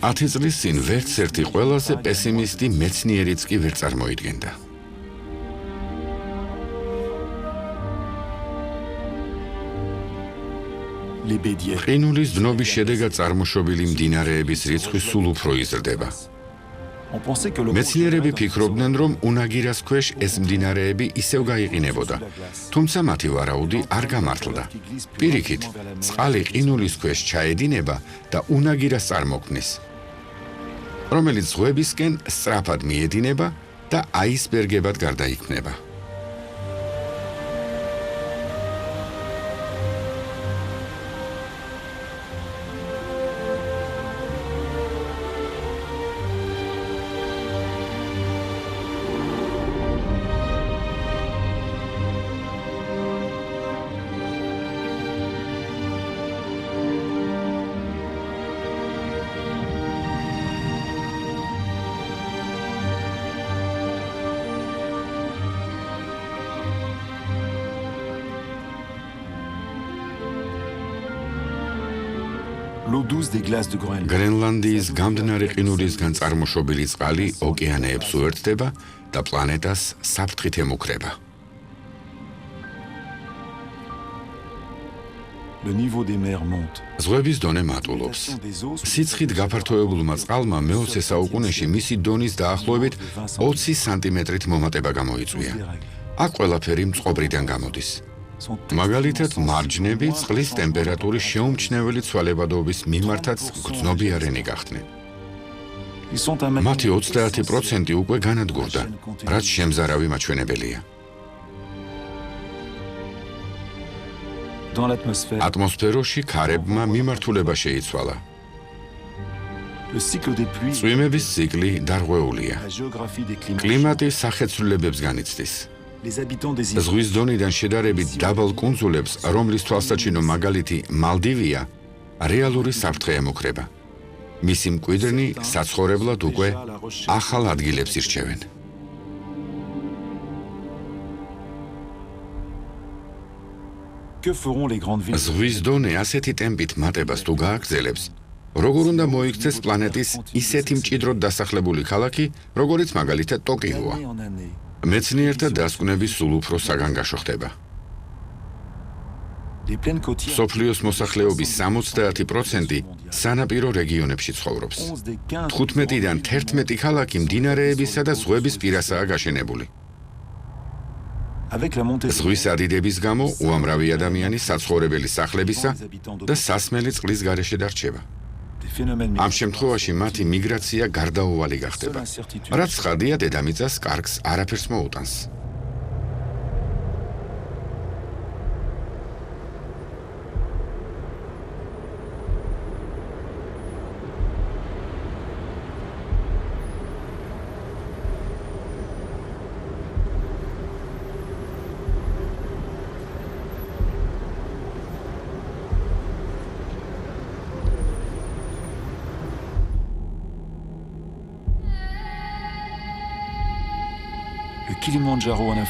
10 წლის წინ ვერც ერთი ყველაზე პესიმისტი მეცნიერიც კი ვერ წარმოიდგენდა. les bédières ყინულის დნობის შედეგად წარმოშობილი მდინარეების რიცხვი სულ უფრო იზრდება. მეცნიერები ფიქრობდნენ, რომ უნაგირას ქვეშ ეს მდინარეები ისევ გაიყინებოდა, თუმცა მათი ვარაუდი არ გამართლდა. პირიქით, წყალი ყინულის ქვეშ ჩაედინება და უნაგირას წარმოქმნის, რომელიც ზღვებისკენ სწრაფად მიედინება და აისბერგებად გარდაიქმნება. გრენლანდიის გამდნარი ყინულისგან წარმოშობილი წყალი ოკეანეებს უერთდება და პლანეტას საფრთხით ემუქრება. ზღვების დონე მატულობს. სიცხით გაფართოებულმა წყალმა მე-20 საუკუნეში მისი დონის დაახლოებით 20 სანტიმეტრით მომატება გამოიწვია. აქ ყველაფერი მწყობრიდან გამოდის. მაგალითად, მარჯნები წყლის ტემპერატურის შეუმჩნეველი ცვალებადობის მიმართაც გრძნობიარენი გახდნენ. მათი 30% უკვე განადგურდა, რაც შემზარავი მაჩვენებელია. ატმოსფეროში ქარებმა მიმართულება შეიცვალა. წვიმების ციკლი დარღვეულია. კლიმატი სახეცვლილებებს განიცდის. ზღვის დონიდან შედარებით დაბალ კუნძულებს, რომლის თვალსაჩინო მაგალითი მალდივია, რეალური საფრთხე ემუქრება. მისი მკვიდრნი საცხოვრებლად უკვე ახალ ადგილებს ირჩევენ. ზღვის დონე ასეთი ტემპით მატებას თუ გააგრძელებს, როგორ უნდა მოიქცეს პლანეტის ისეთი მჭიდროდ დასახლებული ქალაქი, როგორიც მაგალითად ტოკიოა. მეცნიერთა დასკვნები სულ უფრო საგანგაშო ხდება. მსოფლიოს მოსახლეობის 70% სანაპირო რეგიონებში ცხოვრობს. 15-დან 11 ქალაქი მდინარეებისა და ზღვების პირასაა გაშენებული. ზღვის ადიდების გამო უამრავი ადამიანი საცხოვრებელი სახლებისა და სასმელი წყლის გარეშე დარჩება. ამ შემთხვევაში მათი მიგრაცია გარდაუვალი გახდება, რაც ცხადია დედამიწას კარგს არაფერს მოუტანს.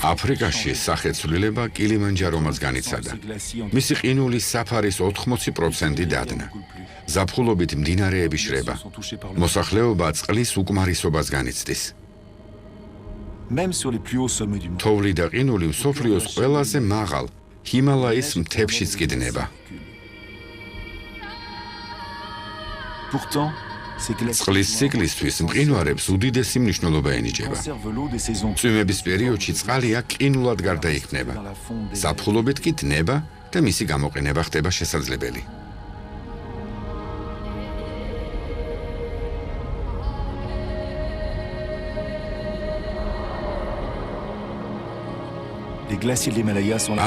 აფრიკაში სახეცვლილება კილიმანჯარომაც განიცადა. მისი ყინულის საფარის 80% დადნა. ზაფხულობით მდინარეები შრება. მოსახლეობა წყლის უკმარისობას განიცდის. თოვლი და ყინული მსოფლიოს ყველაზე მაღალ ჰიმალაის მთებშიც კიდნება. წყლის ციკლისთვის მყინვარებს უდიდესი მნიშვნელობა ენიჭება. წვიმების პერიოდში წყალი აქ ყინულად გარდაიქმნება. ზაფხულობით კი დნება და მისი გამოყენება ხდება შესაძლებელი.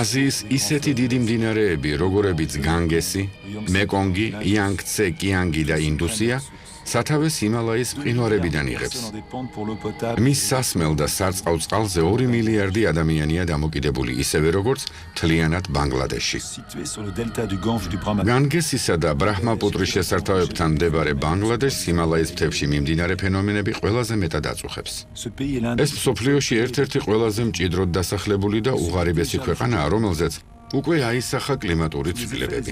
აზიის ისეთი დიდი მდინარეები, როგორებიც განგესი, მეკონგი, იანგცე, კიანგი და ინდუსია, სათავეს ჰიმალაის მყინვარებიდან იღებს. მის სასმელ და სარწყავ წყალზე 2 მილიარდი ადამიანია დამოკიდებული, ისევე როგორც მთლიანად ბანგლადეში. განგესისა და ბრაჰმაპუტრის შესართავებთან მდებარე ბანგლადეშს ჰიმალაის მთებში მიმდინარე ფენომენები ყველაზე მეტად აწუხებს. ეს მსოფლიოში ერთ-ერთი ყველაზე მჭიდროდ დასახლებული და უღარიბესი ქვეყანაა, რომელზეც უკვე აისახა კლიმატური ცვლილებები.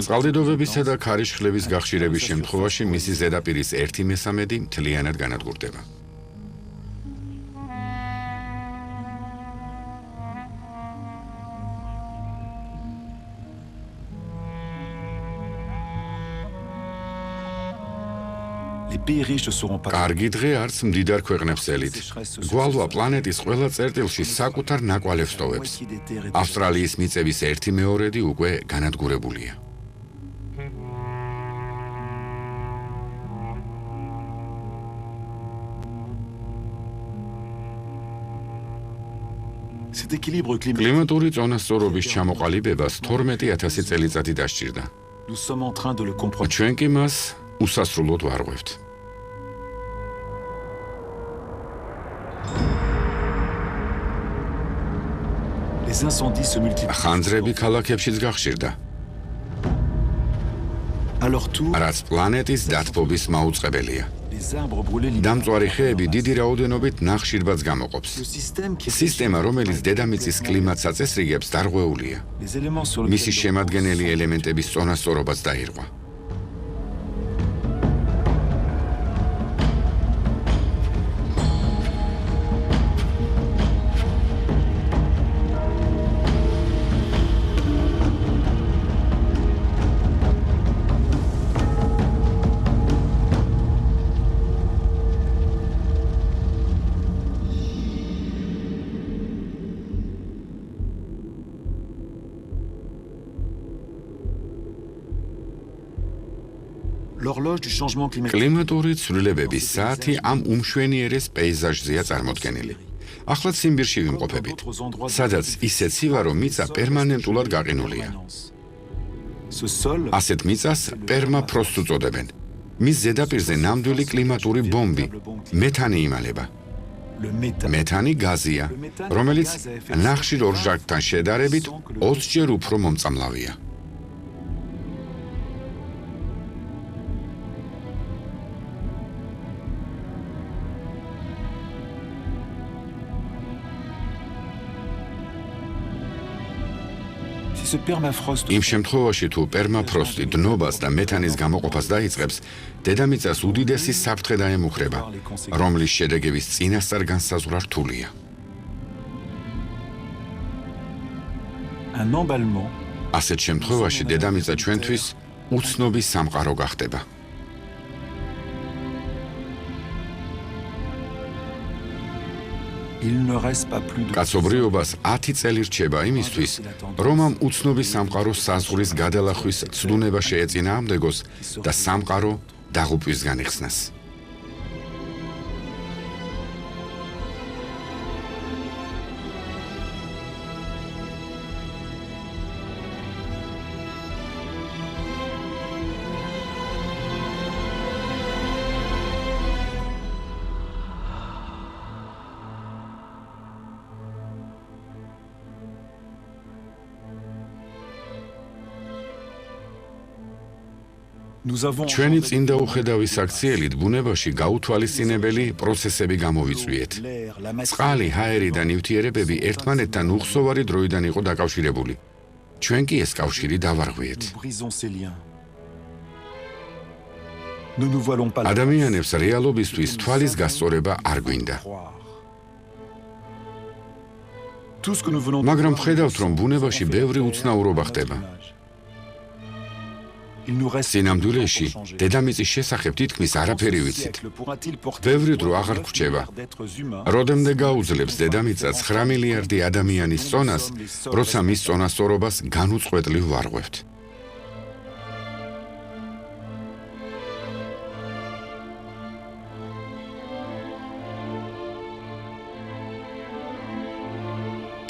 წყალდიდობებისა და ქარიშხლების გახშირების შემთხვევაში მისი ზედაპირის 1/3 მთლიანად განადგურდება. pays riches ne seront pas. კარგი დღე არც მდიდარ ქვეყნებს ელით. გვალვა პლანეტის ყველა წერტილში საკუთარ ნაკვალევს ტოვებს. ავსტრალიის მიწების 1/2 უკვე განადგურებულია. Cet équilibre climatique. კლიმატური წონასწორობის ჩამოყალიბებას 12000 წელიწადი დასჭირდა. Nous sommes en train de le comprendre. ჩვენ კი მას უსასრულოდ ვარღვევთ. Les incendies se multiplient. ხანძრები ქალაქებშიც გახშირდა, À leur tour, რაც პლანეტის დათბობის მაუწყებელია. les arbres brûlés libèrent. დამწვარი ხეები დიდი რაოდენობით ნახშირბადს გამოყოფს. Le système qui სისტემა, რომელიც დედამიწის კლიმატს აწესრიგებს, darღვეულია. les éléments sur მისი lesquels შემადგენელი ელემენტების წონასწორობაც დაირღვა. l'horloge du changement climatique. კლიმატური ცვლილებების საათი ამ უმშვენიერეს პეიზაჟზეა წარმოდგენილი. ახლა ციმბირში ვიმყოფებით, სადაც ისეთ სივარო მიწა პერმანენტულად გაყინულია. Ce sol, ასეთ მიწას პერმაფროსტს უწოდებენ. მის ზედაპირზე ნამდვილი კლიმატური ბომბი, მეთანი იმალება. le méthane. მეთანი გაზია, რომელიც ნახშირ ორჟანგთან შედარებით 20-ჯერ უფრო მომწამლავია. Si ce permafrost იმ შემთხვევაში, თუ პერმაფროსტი დნობას და მეთანის გამოყოფას დაიწყებს, დედამიწას უდიდესი საფრთხე დაემუქრება, რომლის შედეგების წინასწარ განსაზღვრა რთულია. un emballement ასეთ შემთხვევაში დედამიწა ჩვენთვის უცნობი სამყარო გახდება. il ne reste pas plus de კაცობრიობას 10 წელი რჩება იმისთვის, რომ ამ უცნობი სამყაროს საზღვრის გადალახვის ცდუნება შეეწინააღმდეგოს და სამყარო დაღუპვისგან იხსნას. nous avons ჩვენი წინდა უხედავის აქციელით ბუნებაში გაუთვალისწინებელი პროცესები გამოვიწვიეთ. l'air, la matière, წყალი, ჰაერი და ნივთიერებები ერთმანეთთან უხსოვარი დროიდან იყო დაკავშირებული. ჩვენ კი ეს კავშირი დავარღვიეთ. nous brisons ces liens. Ne nous voilons pas la ადამიანებს რეალობისთვის თვალის გასწორება არ გვინდა. croire. Tout ce que nous venons მაგრამ ხედავთ, რომ ბუნებაში ბევრი უცნაურობა ხდება. il nous reste სინამდვილეში დედამიწის შესახებ თითქმის არაფერი ვიცით. ბევრი დრო აღარ გვრჩება. როდემდე გაუძლებს დედამიწა 9 მილიარდი ადამიანის წონას, როცა მის წონასწორობას განუწყვეტლივ ვარღვევთ.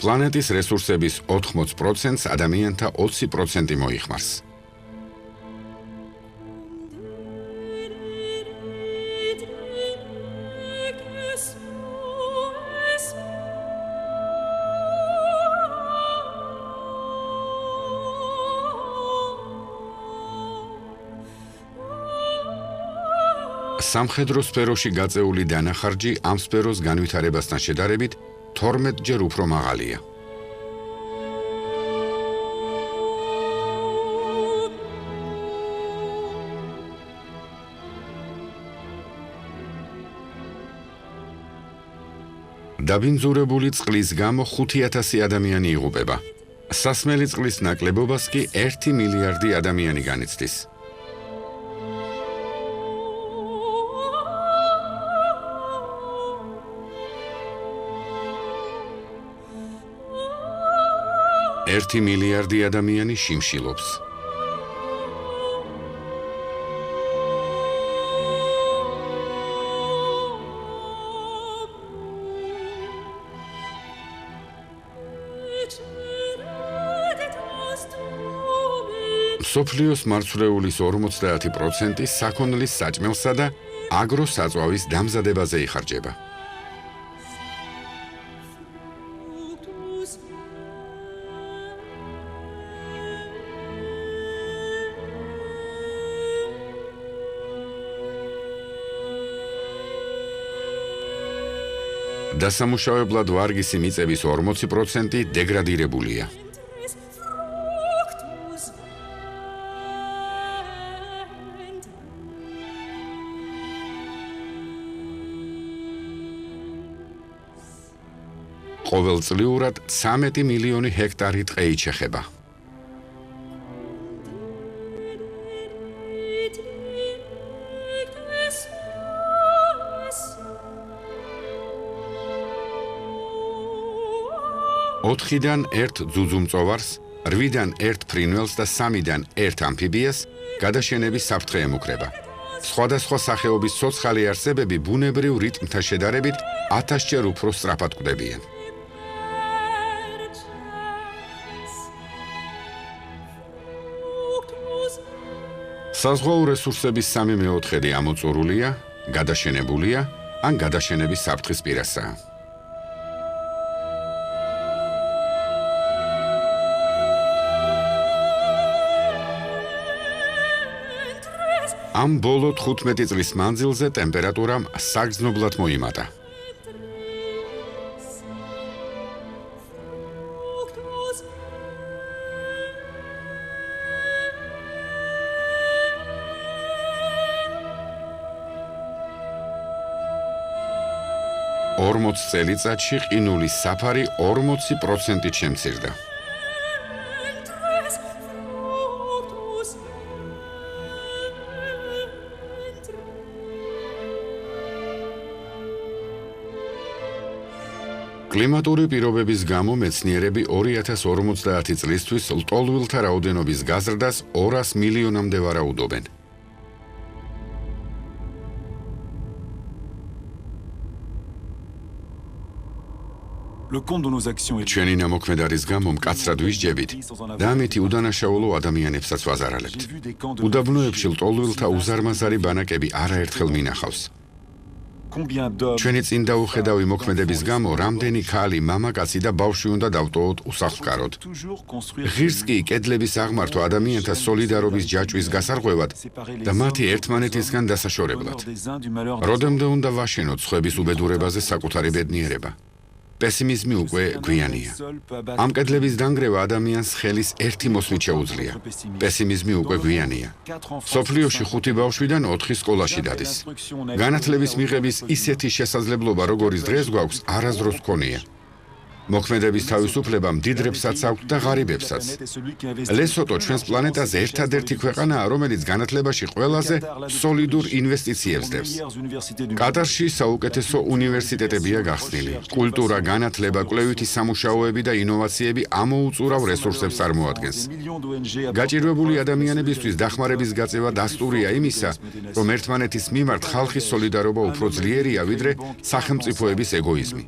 პლანეტის რესურსების 80%-ს ადამიანთა 20% მოიხმარს. სამხედრო სფეროში გაწეული დანახარჯი ამ სფეროს განვითარებასთან შედარებით 12-ჯერ უფრო მაღალია. დაბინძურებული წყლის გამო 5000 ადამიანი იღუპება. სასმელი წყლის ნაკლებობას კი 1 მილიარდი ადამიანი განიცდის. 1 მილიარდი ადამიანი შიმშილობს. მსოფლიოს მარცვლეულის 50% საქონლის საჭმელსა და აგროსაწვავის დამზადებაზე იხარჯება. დასამუშავებლად ვარგისი მიწების 40% დეგრადირებულია. ყოველწლიურად 13 მილიონი ჰექტარი ტყე იჩეხება. ოთხიდან 1 ძუძუმწოვარს, 8-დან 1 ფრინველს და 3-დან 1 ამფიბიას გადაშენების საფრთხე ემუქრება. სხვადასხვა სახეობის ცოცხალი არსებები ბუნებრივ რიტმთა შედარებით 1000-ჯერ უფრო სწრაფად კვდებიან. საზღვაო რესურსების 3/4 ამოწურულია, გადაშენებულია ან გადაშენების საფრთხის პირასაა. ამ ბოლო 15 წლის მანძილზე ტემპერატურამ საგრძნობლად მოიმატა. ორმოც წელიწადში ყინულის საფარი 40%-ით შემცირდა. კლიმატური პირობების გამო მეცნიერები 2050 წლისთვის ლტოლვილთა რაოდენობის გაზრდას 200 მილიონამდე ვარაუდობენ. ჩვენი ნამოქმედარის გამო მკაცრად ვისჯებით და ამით უდანაშაულო ადამიანებსაც ვაზარალებთ. უდაბნოებში ლტოლვილთა უზარმაზარი ბანაკები არაერთხელ მინახავს. ჩვენი წინ დაუხედავი მოქმედების გამო რამდენი ქალი, მამაკაცი და ბავშვი უნდა დავტოვოთ უსახლკაროდ. ღირს კი კედლების აღმართვა ადამიანთა სოლიდარობის ჯაჭვის გასარღვევად და მათი ერთმანეთისგან დასაშორებლად. როდემდე უნდა ვაშენოთ სხვების უბედურებაზე საკუთარი ბედნიერება? პესიმიზმი უკვე გვიანია. ამ კედლების დანგრევა ადამიანს ხელის ერთი მოსვლით შეუძლია. პესიმიზმი უკვე გვიანია. სოფლიოში 5 ბავშვიდან 4 სკოლაში დადის. განათლების მიღების ისეთი შესაძლებლობა, როგორიც დღეს გვაქვს, არასდროს ჰქონია. მოქმედების თავისუფლებამ დიდრებსაც აქვთ და ღარიბებსაც. ლესოტო ჩვენს პლანეტაზე ერთადერთი ქვეყანაა, რომელიც განათლებაში ყველაზე სოლიდურ ინვესტიციებს დევს. კატარში საუკეთესო უნივერსიტეტებია გახსნილი. კულტურა, განათლება, კვლევითი სამუშაოები და ინოვაციები ამოუწურავ რესურსებს წარმოადგენს. გაჭირვებული ადამიანებისთვის დახმარების გაწევა დასტურია იმისა, რომ ერთმანეთის მიმართ ხალხის სოლიდარობა უფრო ძლიერია, ვიდრე სახელმწიფოების ეგოიზმი.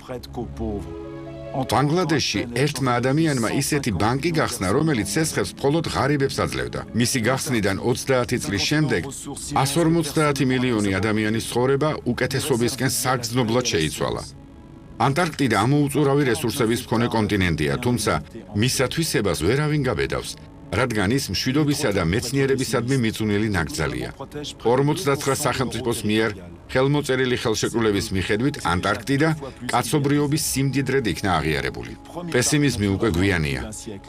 ბანგლადეშში ერთმა ადამიანმა ისეთი ბანკი გახსნა, რომელიც სესხებს მხოლოდ ღარიბებს აძლევდა. მისი გახსნიდან 30 წლის შემდეგ 150 მილიონი ადამიანის ცხოვრება უკეთესობისკენ საგრძნობლად შეიცვალა. ანტარქტიდა ამოუწურავი რესურსების მქონე კონტინენტია, თუმცა მისათვისებას ვერავინ გაბედავს, რადგან ის მშვიდობისა და მეცნიერებისადმი მიწუნელი ნაკრძალია. 59 სახელმწიფოს მიერ ხელმოწერილი ხელშეკრულების მიხედვით ანტარქტიდა კაცობრიობის სიმდიდრედ იქნა აღიარებული. პესიმიზმი უკვე გვიანია.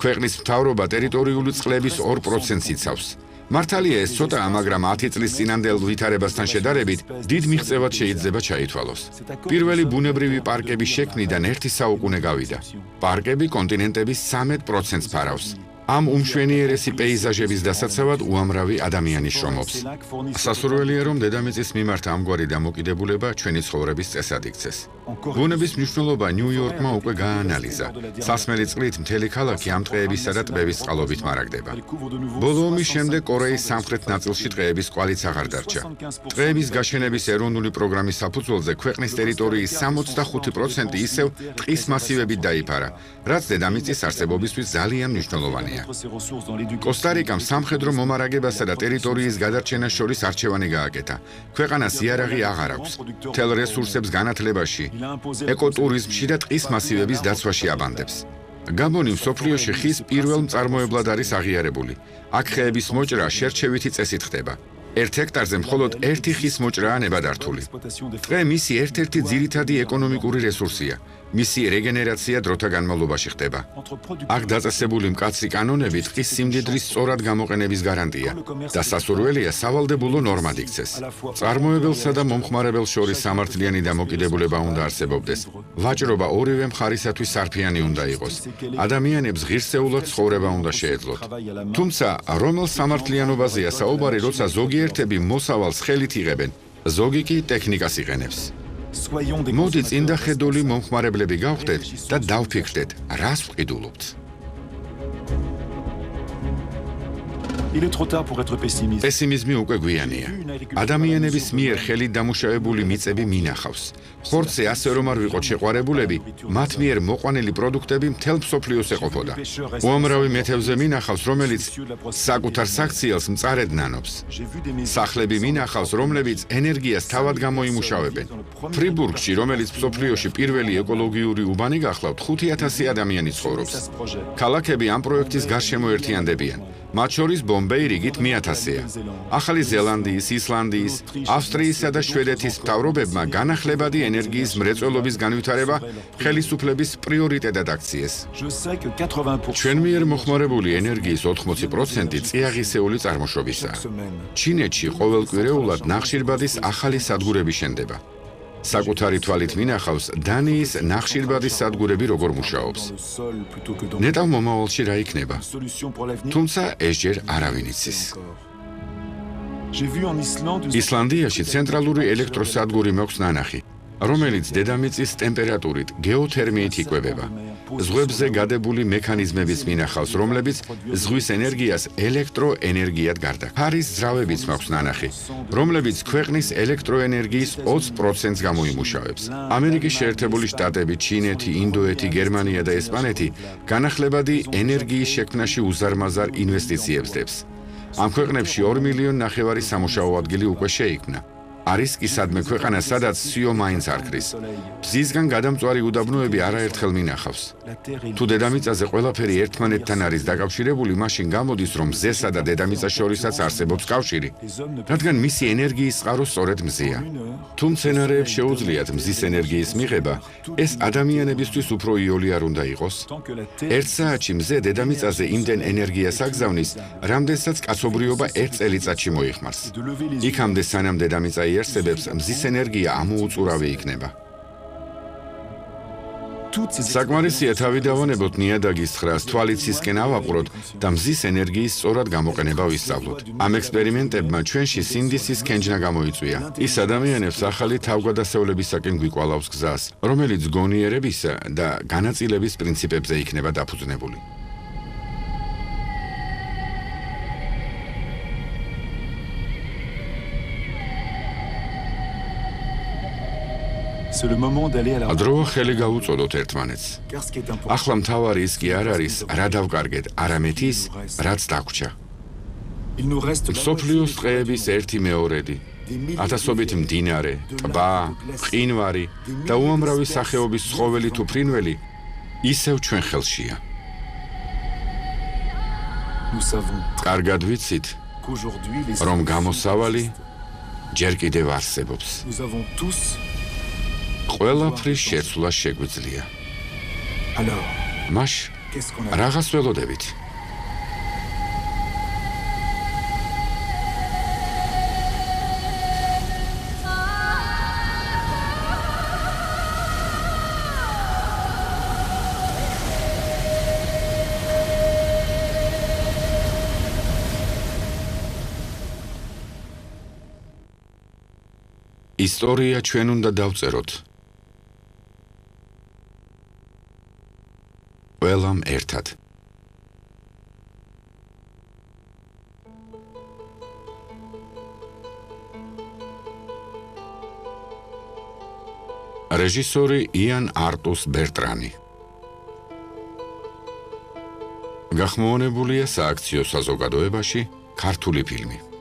ქვეყნის მთავრობა ტერიტორიული წყლების 2%-ს იცავს. მართალია ეს ცოტაა, მაგრამ 10 წლის წინანდელ ვითარებასთან შედარებით დიდ მიღწევად შეიძლება ჩაითვალოს. პირველი ბუნებრივი პარკების შექმნიდან 1 საუკუნე გავიდა. პარკები კონტინენტების 13%-ს ფარავს. ამ უმშვენიერესი პეიზაჟების დასაცავად უამრავი ადამიანი შრომობს. სასურველია, რომ დედამიწის მიმართ ამგვარი დამოკიდებულება ჩვენი ცხოვრების წესად იქცეს. ბუნების მნიშვნელობა ნიუ-იორკმა უკვე გააანალიზა. სასმელი წყლით მთელი ქალაქი ამ ტყეებისა და ტბების წყალობით მარაგდება. ბოლო ომის შემდეგ კორეის სამხრეთ ნაწილში ტყეების კვალიც აღარ დარჩა. ტყეების გაშენების ეროვნული პროგრამის საფუძველზე ქვეყნის ტერიტორიის 65% ისევ ტყის მასივებით დაიფარა, რაც დედამიწის არსებობისთვის ძალიან მნიშვნელოვანია. კოსტა-რიკამ სამხედრო მომარაგებასა და ტერიტორიის გადარჩენას შორის არჩევანი გააკეთა. ქვეყანას იარაღი აღარ აქვს. მთელ რესურსებს განათლებაში, ეკოტურიზმში და ტყის მასივების დაცვაში აბანდებს. გაბონი მსოფლიოში ხის პირველ მწარმოებლად არის აღიარებული. აქ ხეების მოჭრა შერჩევითი წესით ხდება. 1 ჰექტარზე მხოლოდ 1 ხის მოჭრაა ნებადართული. ტყე მისი ერთ-ერთი ძირითადი ეკონომიკური რესურსია. მისი რეგენერაცია დროთა განმავლობაში ხდება. აქ დაწესებული მკაცრი კანონები ტყის სიმდიდრის სწორად გამოყენების გარანტია და სასურველია სავალდებულო ნორმად იქცეს. წარმოებელსა და მომხმარებელს შორის სამართლიანი დამოკიდებულება უნდა არსებობდეს. ვაჭრობა ორივე მხარისათვის სარფიანი უნდა იყოს. ადამიანებს ღირსეულად ცხოვრება უნდა შეეძლოთ. თუმცა, რომელ სამართლიანობაზეა საუბარი, როცა ზოგიერთები მოსავალს ხელით იღებენ, ზოგი კი ტექნიკას იყენებს. მოდი წინდახედული მომხმარებლები გავხდეთ და დავფიქრდეთ, რას ვყიდულობთ. პესიმიზმი უკვე გვიანია. ადამიანების მიერ ხელით დამუშავებული მიწები მინახავს. ხორცზე ასე რომ არ ვიყოთ შეყვარებულები, მათ მიერ მოყვანილი პროდუქტები მთელ მსოფლიოს ეყოფოდა. უამრავი მეთევზე მინახავს, რომელიც საკუთარ საქციელს მწარედ ნანობს. სახლები მინახავს, რომლებიც ენერგიას თავად გამოიმუშავებენ. ფრიბურგში, რომელიც მსოფლიოში პირველი ეკოლოგიური უბანი გახლავთ, 5000 ადამიანი ცხოვრობს. ქალაქები ამ პროექტის გარშემო ერთიანდებიან. მათ შორის ბომბეი რიგით 1000-ია. ახალი ზელანდიის, ისლანდიის, ავსტრიისა და შვედეთის მთავრობებმა განახლებადი ენერგიის მრეწველობის განვითარება ხელისუფლების პრიორიტეტად აქციეს. ჩვენ მიერ მოხმარებული ენერგიის 80% წიაღისეული წარმოშობისაა. ჩინეთში ყოველკვირეულად ნახშირბადის ახალი სადგურები შენდება. საკუთარი თვალით მინახავს დანიის ნახშირბადის სადგურები როგორ მუშაობს. ნეტავ მომავალში რა იქნება. თუმცა ეს ჯერ არავინ იცის. ისლანდიაში ცენტრალური ელექტროსადგური მაქვს ნანახი, რომელიც დედამიწის ტემპერატურით, გეოთერმიით იკვებება. ზღვებზე გადებული მექანიზმების მინახავს, რომლებიც ზღვის ენერგიას ელექტროენერგიად გარდა. ფარის ძრავებიც მაქვს ნანახი, რომლებიც ქვეყნის ელექტროენერგიის 20%-ს გამოიმუშავებს. ამერიკის შეერთებული შტატები, ჩინეთი, ინდოეთი, გერმანია და ესპანეთი განახლებადი ენერგიის შექმნაში უზარმაზარ ინვესტიციებს დებს. ამ ქვეყნებში 2,5 მილიონი სამუშაო ადგილი უკვე შეიქმნა. არის კი სადმე ქვეყანა, სადაც სიო მაინც არ ქრის. მზისგან გადამწვარი უდაბნოები არაერთხელ მინახავს. თუ დედამიწაზე ყველაფერი ერთმანეთთან არის დაკავშირებული, მაშინ გამოდის, რომ მზესა და დედამიწას შორისაც არსებობს კავშირი, რადგან მისი ენერგიის წყარო სწორედ მზეა. თუ მცენარეებს შეუძლიათ მზის ენერგიის მიღება, ეს ადამიანებისთვის უფრო იოლი არ უნდა იყოს. 1 საათში მზე დედამიწაზე იმდენ ენერგიას აგზავნის, რამდენსაც კაცობრიობა 1 წელიწადში მოიხმარს. იქამდე სანამ დედამიწა იარსებებს, მზის ენერგია ამოუწურავი იქნება. საკმარისია თავი დავანებოთ ნიადაგის ხრას, თვალიცისკენ ავაყვროთ და მზის ენერგიის სწორად გამოყენება ვისწავლოთ. ამ ექსპერიმენტებმა ჩვენში სინდისის კენჭნა გამოიწვია. ის ადამიანებს ახალი თავგადასავლებისაკენ გვიკვალავს გზას, რომელიც გონიერებისა და განაწილების პრინციპებზე იქნება დაფუძნებული. დროა ხელი გაუწოდოთ ერთმანეთს. ახლა მთავარი ის კი არ არის, რა დავკარგეთ, არამედ ის, რაც დაგვრჩა. მსოფლიოს ტყეების 1/2, ათასობით მდინარე, ტბა, მყინვარი და უამრავი სახეობის ცხოველი თუ ფრინველი ისევ ჩვენ ხელშია. კარგად ვიცით, რომ გამოსავალი ჯერ კიდევ არსებობს. ყველაფრის შეცვლა შეგვიძლია. მაშ რაღაც ველოდებით. ისტორია ჩვენ უნდა დავწეროთ. ყველამ ერთად. რეჟისორი იან არტუს ბერტრანი. გახმოვანებულია სააქციო საზოგადოებაში ქართული ფილმი.